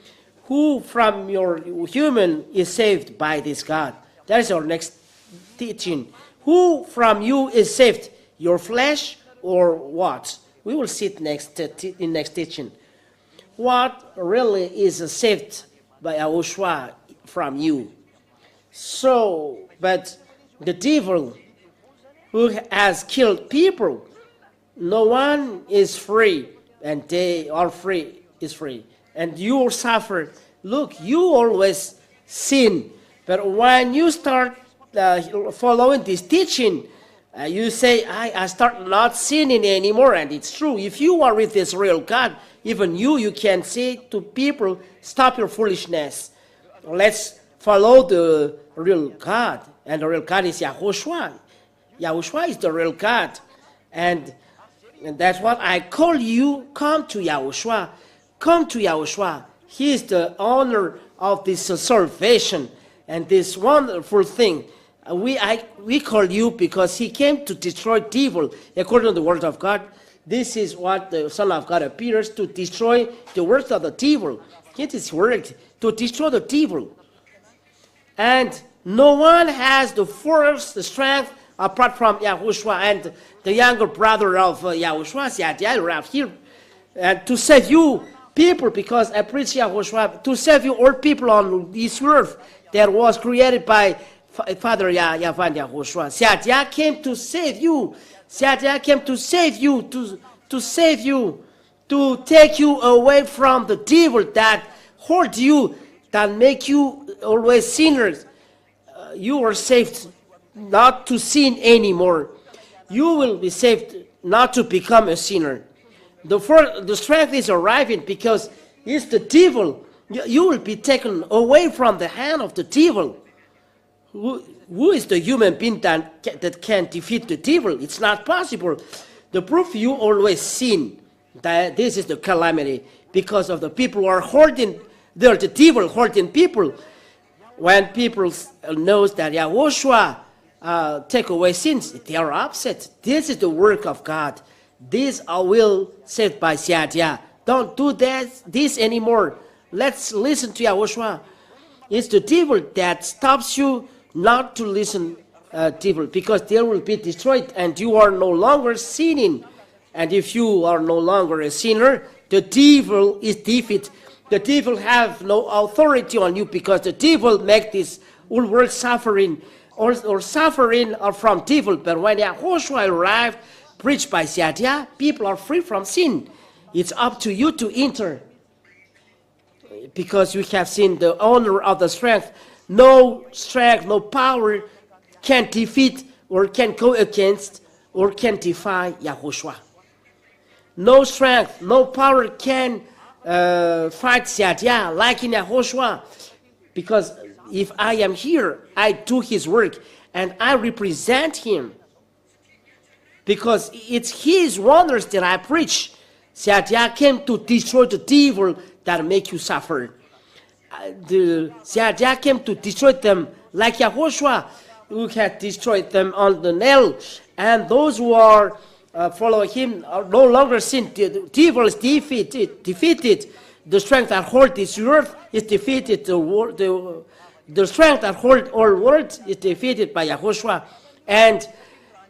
who from your human is saved by this God. That is our next teaching. Who from you is saved? Your flesh or what? We will see it in next teaching. What really is saved by Yahushua from you? So, but the devil who has killed people, no one is free. And they are free, is free. And you will suffer. Look, you always sin. But when you start following this teaching, you say, I start not sinning anymore. And it's true. If you are with this real God, even you can say to people, stop your foolishness. Let's follow the real God. And the real God is Yahhoshua. Yahushua is the real God. And that's what I call you. Come to Yahushua. Come to Yahushua. He is the owner of this salvation and this wonderful thing. We call you because he came to destroy evil. According to the word of God, this is what the Son of God appears to destroy the works of the devil. It is work to destroy the devil. And no one has the force, the strength, apart from Yahushua and the younger brother of Yahushua, around here, and to save you people, because I preach Yahushua, to save you all people on this earth that was created by Father Yahweh Yahushua. Sadia came to save you. Sadia came to save you, to save you, to take you away from the devil that hurt you, that make you always sinners. You are saved not to sin anymore. You will be saved not to become a sinner. The strength is arriving because it's the devil. You will be taken away from the hand of the devil. Who is the human being that can defeat the devil? It's not possible. The proof you always sin, that this is the calamity, because of the people who are hurting, they're the devil hurting people. When people knows that Yahushua take away sins, they are upset. This is the work of God. This I will saved by Sadia. Don't do this anymore. Let's listen to Yahushua. It's the devil that stops you not to listen devil, because they will be destroyed and you are no longer sinning. And if you are no longer a sinner, the devil is defeated. The devil have no authority on you, because the devil make this whole world suffering or suffering are from devil. But when Yahushua arrived, preached by Sadia, people are free from sin. It's up to you to enter, because you have seen the owner of the strength. No strength, no power can defeat or can go against or can defy Yahushua. No strength, no power can fight Sadia like in Yahushua, because if I am here, I do his work and I represent him, because it's his wonders that I preach. Sadia came to destroy the devil that make you suffer. The Siadia came to destroy them like Yahhoshua, who had destroyed them on the nail. And those who are follow him are no longer sin. The evil is defeated. The strength that holds this earth is defeated. The strength that holds all worlds is defeated by Yahhoshua. And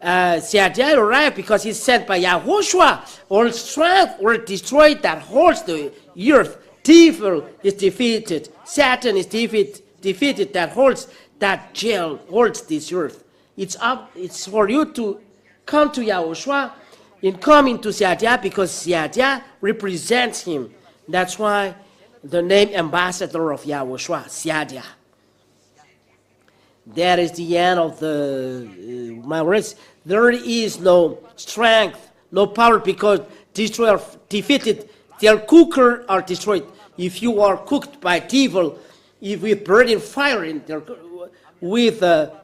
Siadia arrived because he's sent by Yahhoshua. All strength were destroyed that holds the earth. Evil is defeated. Satan is defeated that holds that jail, holds this earth. It's for you to come to Yahhoshua and come into Siadia because Siadia represents him. That's why the name ambassador of Yahhoshua, Siadia. That is the end of my words. There is no strength, no power because destroyer defeated. Their cooker are destroyed. If you are cooked by evil, if with burning fire in there, with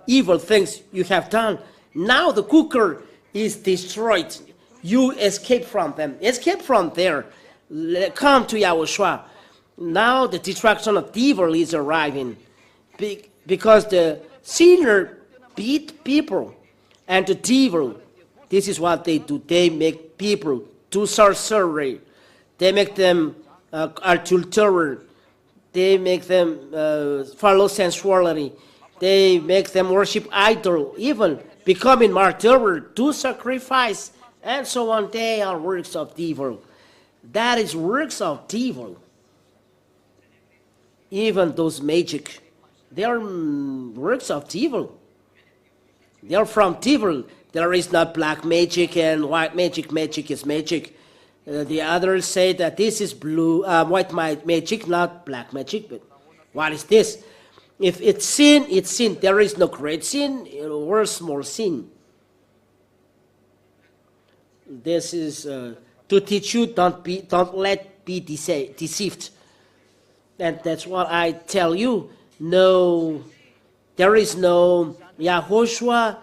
evil things you have done, now the cooker is destroyed. You escape from them. Escape from there. Come to Yahhoshua. Now the destruction of evil is arriving. Because the sinner beat people. And the devil, this is what they do. They make people do sorcery. They make them adulterers. They make them follow sensuality. They make them worship idol, even becoming martyr, do sacrifice, and so on. They are works of evil. That is works of evil. Even those magic, they are works of evil. They are from evil. There is not black magic and white magic. Magic is magic. The others say that this is white magic, not black magic. But what is this? If it's sin, it's sin. There is no great sin or small sin. This is to teach you don't let be deceived. And that's what I tell you. No, there is no Yahhoshua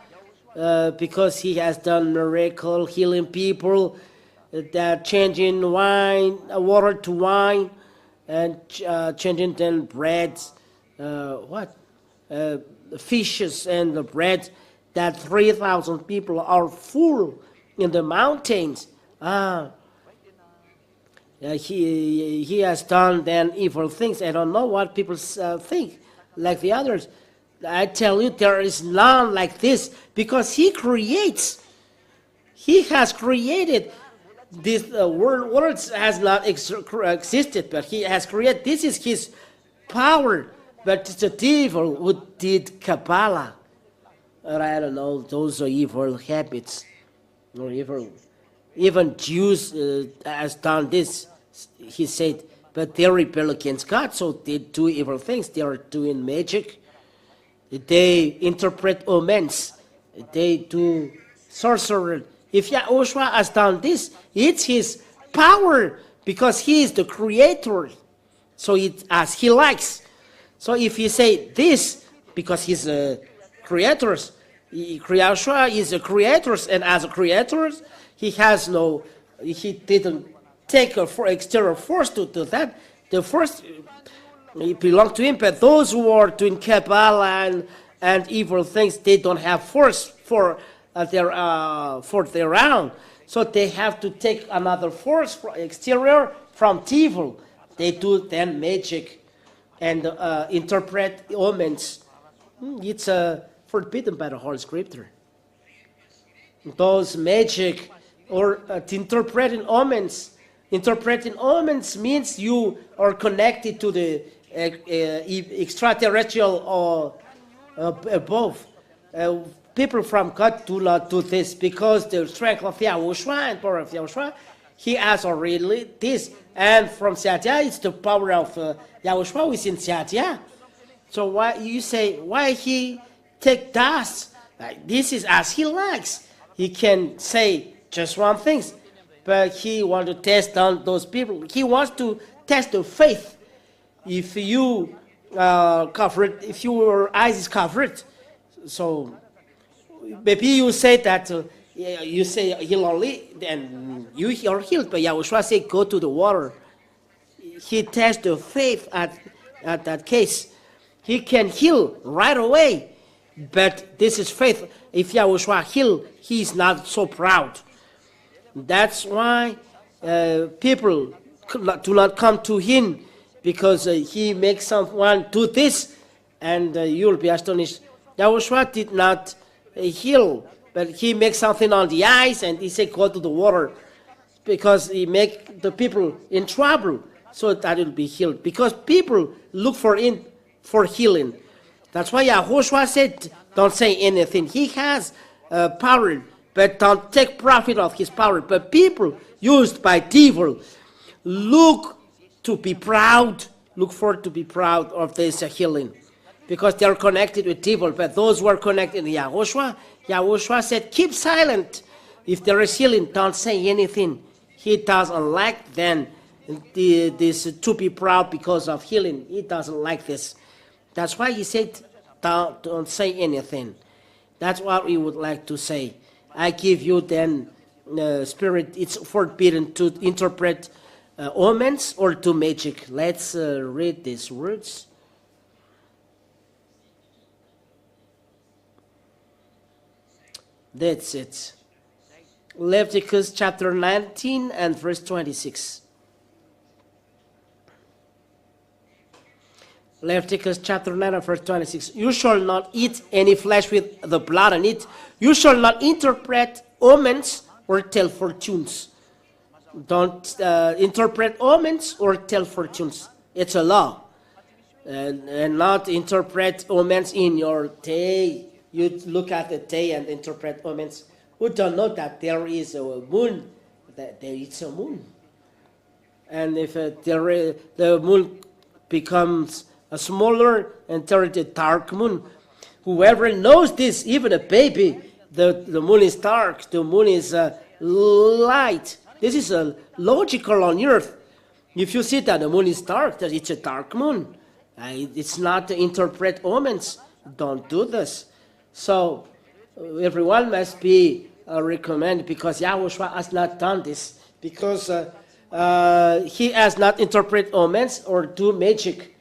because he has done miracle, healing people, that changing water to wine, and changing then bread, fishes and the bread, that 3,000 people are full in the mountains. He has done then evil things. I don't know what people think, like the others. I tell you, there is none like this because he creates. He has created. This world has not existed, but he has created. This is his power. But it's the devil who did Kabbalah. Or I don't know, those are evil habits. Or evil. Even Jews has done this, he said, but they rebel against God, so they do evil things. They are doing magic. They interpret omens. They do sorcery. If Yahhoshua has done this, it's his power because he is the creator. So it's as he likes. So if he say this, because he's a creator, Yahhoshua is a creator, and as a creator, he didn't take external force to do that. The first it belonged to him, but those who are doing Kabbalah and evil things, they don't have force for their own. So they have to take another force from exterior from evil. They do then magic and interpret omens. It's forbidden by the Holy Scripture. Those magic or interpreting omens. Interpreting omens means you are connected to the extraterrestrial or above. People from God do not do this because the strength of Yahhoshua and power of Yahhoshua, he has already this. And from Siadia, it's the power of Yahhoshua within Siadia. So why you say, why he take dust? Like, this is as he likes. He can say just one thing, but he wants to test on those people. He wants to test the faith. If you covered, if your eyes is covered, so maybe you say that you say heal only, then you are healed. But Yahhoshua say go to the water. he tests the faith at that case. He can heal right away, but this is faith. If Yahushua heal, he is not so proud. That's why people do not come to him, because he makes someone do this, and you'll be astonished. Yahushua did not heal, but he makes something on the eyes, and he said, go to the water, because he make the people in trouble, so that it will be healed. Because people look for healing. That's why Yahushua said, don't say anything. He has power, but don't take profit of his power. But people used by devil look forward to be proud of this healing, because they are connected with devil. But those who are connected to Yahushua said, keep silent. If there is healing, don't say anything. He doesn't like this to be proud because of healing. He doesn't like this. That's why he said, don't say anything. That's what we would like to say. I give you then, spirit, it's forbidden to interpret omens or to magic. Let's read these words. That's it. Leviticus chapter 19 and verse 26. Leviticus chapter 9 and verse 26. You shall not eat any flesh with the blood on it. You shall not interpret omens or tell fortunes. Don't interpret omens or tell fortunes. It's a law. And not interpret omens in your day. You look at the day and interpret omens. Who don't know that there is a moon? That there is a moon. And if the moon becomes a smaller and there is a dark moon, whoever knows this, even a baby, the moon is dark, the moon is light. This is logical on earth. If you see that the moon is dark, that it's a dark moon. It's not to interpret omens. Don't do this. So everyone must be recommended, because Yahushua has not done this, because he has not interpreted omens or do magic.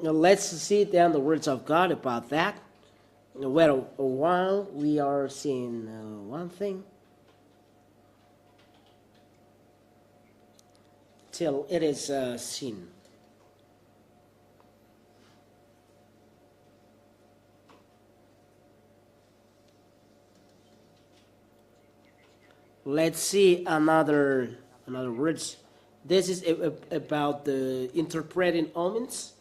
Now let's see then the words of God about that. Well, while we are seeing one thing, till it is seen. Let's see another words. This is about the interpreting omens.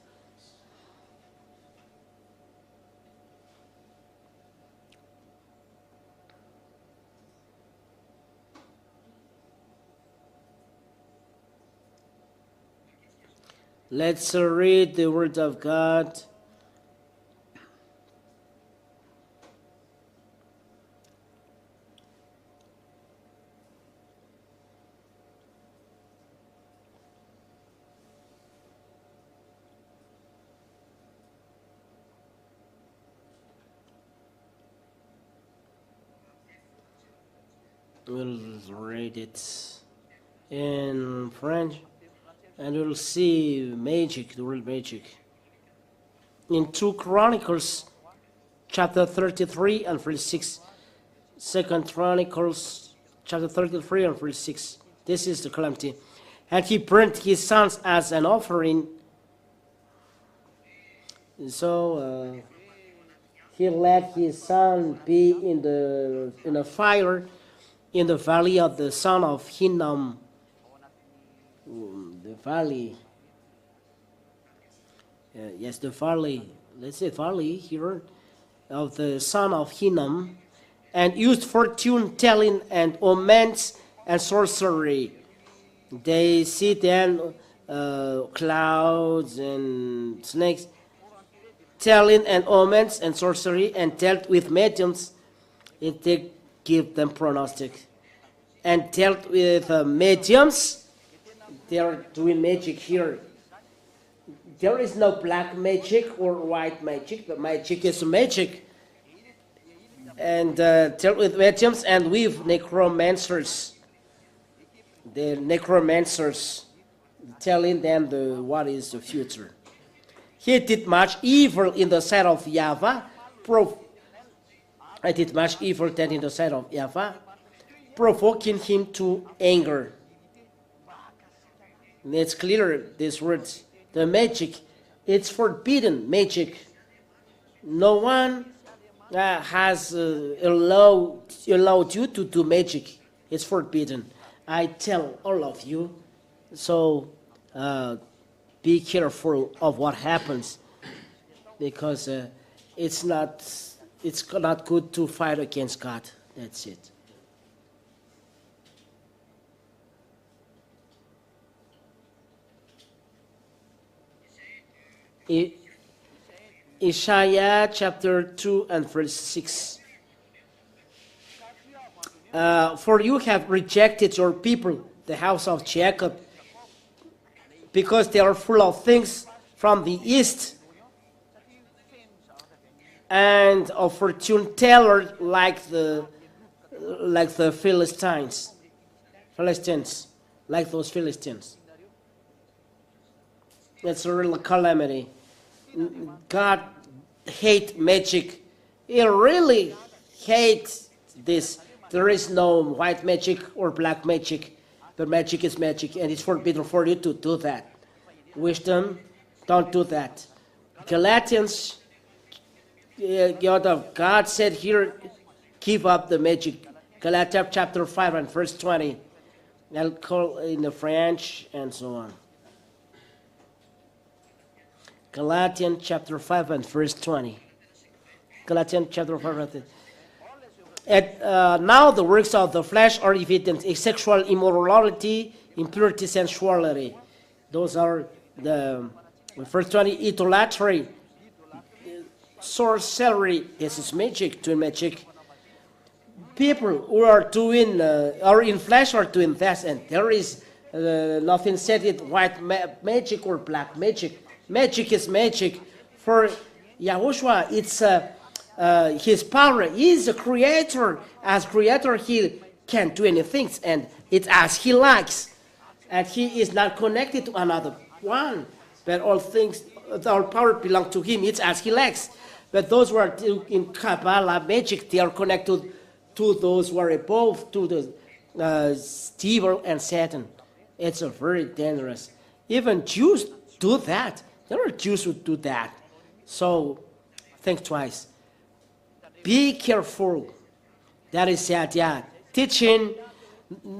Let's read the word of God. We'll read it in French, and we'll see magic, the word magic. In 2 Chronicles, chapter 33 and verse 6. 2 Chronicles, chapter 33 and verse 6. This is the calamity. And he burnt his sons as an offering. So he let his son be in a fire in the valley of the son of Hinnom. The valley. Yes, the valley. Let's say valley here of the son of Hinnom, and used fortune telling and omens and sorcery. They see then clouds and snakes, telling and omens and sorcery, and dealt with mediums. They give them prognostic, and dealt with mediums. They are doing magic here. There is no black magic or white magic. The magic is magic. And dealt with mediums and with necromancers. The necromancers, telling them what is the future. He did much evil in the sight of Yahweh. I did much evil then in the sight of Yahweh, provoking him to anger. And it's clear, these words. The magic, it's forbidden magic. No one has allowed you to do magic. It's forbidden. I tell all of you, so be careful of what happens, because it's not good to fight against God. That's it. Isaiah chapter 2 and verse 6. For you have rejected your people, the house of Jacob, because they are full of things from the east, and a fortune teller like the Philistines, like those Philistines. It's a real calamity. God hates magic. He really hates this. There is no white magic or black magic. The magic is magic, and it's forbidden for you to do that. Wisdom, don't do that. Galatians, God said here, give up the magic. Galatians chapter 5 and verse 20. I'll call in the French and so on. Galatians chapter 5 and verse 20. Galatians chapter 5 and 20. Now the works of the flesh are evident: sexual immorality, impurity, sensuality. Those are the verse 20. Idolatry, sorcery. This is magic, doing magic. People who are doing are in flesh are doing that, and there is nothing said it white magic or black magic. Magic is magic. For Yahhoshua, it's his power. He is a creator. As creator, he can do anything, and it's as he likes. And he is not connected to another one. But all things, our power belongs to him. It's as he likes. But those who are in Kabbalah magic, they are connected to those who are above, to the devil and Satan. It's a very dangerous. Even Jews do that. There are Jews who do that. So think twice. Be careful. That is the idea. Teaching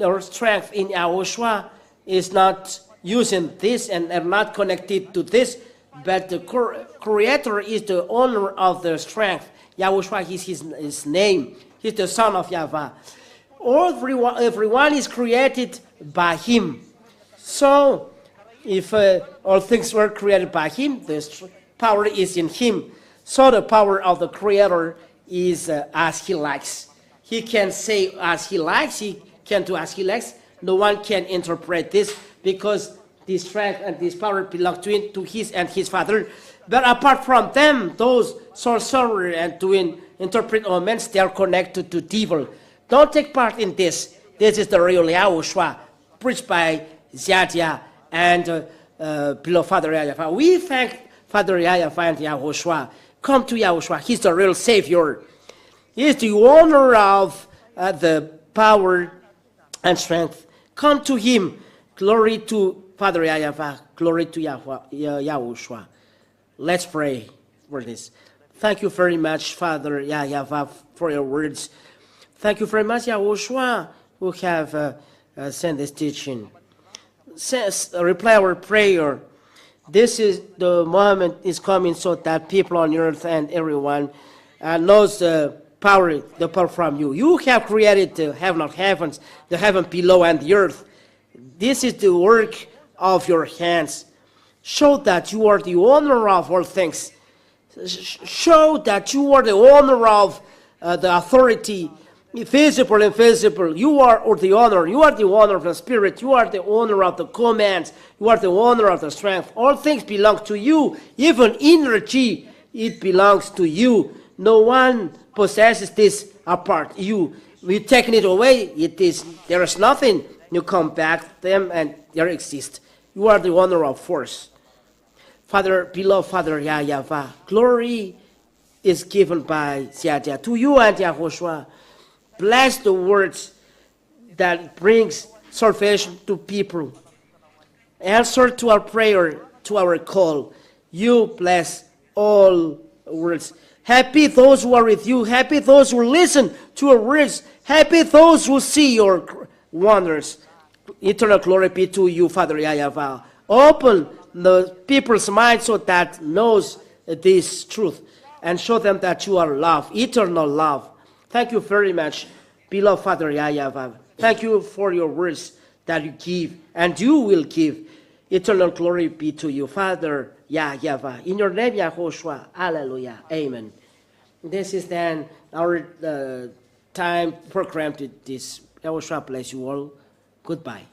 our strength in Yahhoshua is not using this and are not connected to this, but the Creator is the owner of the strength. Yahhoshua is his name. He's the Son of Yahweh. Everyone is created by him. So if all things were created by him, the power is in him. So the power of the Creator is as he likes. He can say as he likes. He can do as he likes. No one can interpret this, because this strength and this power belong to his and his Father. But apart from them, those sorcerers and doing interpret omens, they are connected to devil. Don't take part in this. This is the real Yahhoshua, preached by Ziadia and beloved Father Yahweh. We thank Father Yahweh and Yahhoshua. Come to Yahhoshua. He's the real Savior. He is the owner of the power and strength. Come to him. Glory to Father Yahweh. Glory to Yahhoshua. Let's pray for this. Thank you very much, Father Yahweh, for your words. Thank you very much, Yahhoshua, who have sent this teaching. Reply our prayer. This is the moment is coming, so that people on earth and everyone knows the power from you. You have created the heaven of heavens, the heaven below and the earth. This is the work of your hands. Show that you are the owner of all things. Show that you are the owner of the authority, visible and invisible. You are the owner. You are the owner of the Spirit. You are the owner of the commands. You are the owner of the strength. All things belong to you. Even energy, it belongs to you. No one possesses this apart. You taking it away. There is nothing. You come back to them and there exists. You are the owner of force. Father, beloved Father Yahweh, glory is given by Ziadia to you and Yahhoshua. Bless the words that brings salvation to people. Answer to our prayer, to our call. You bless all words. Happy those who are with you. Happy those who listen to your words. Happy those who see your wonders. Eternal glory be to you, Father Yahweh. Open the people's minds so that knows this truth and show them that you are love, eternal love. Thank you very much, beloved Father Yahweh. Thank you for your words that you give and you will give. Eternal glory be to you, Father Yahweh. In your name, Yahhoshua. Hallelujah. Amen. This is then our time program to this. Yahhoshua bless you all. Goodbye.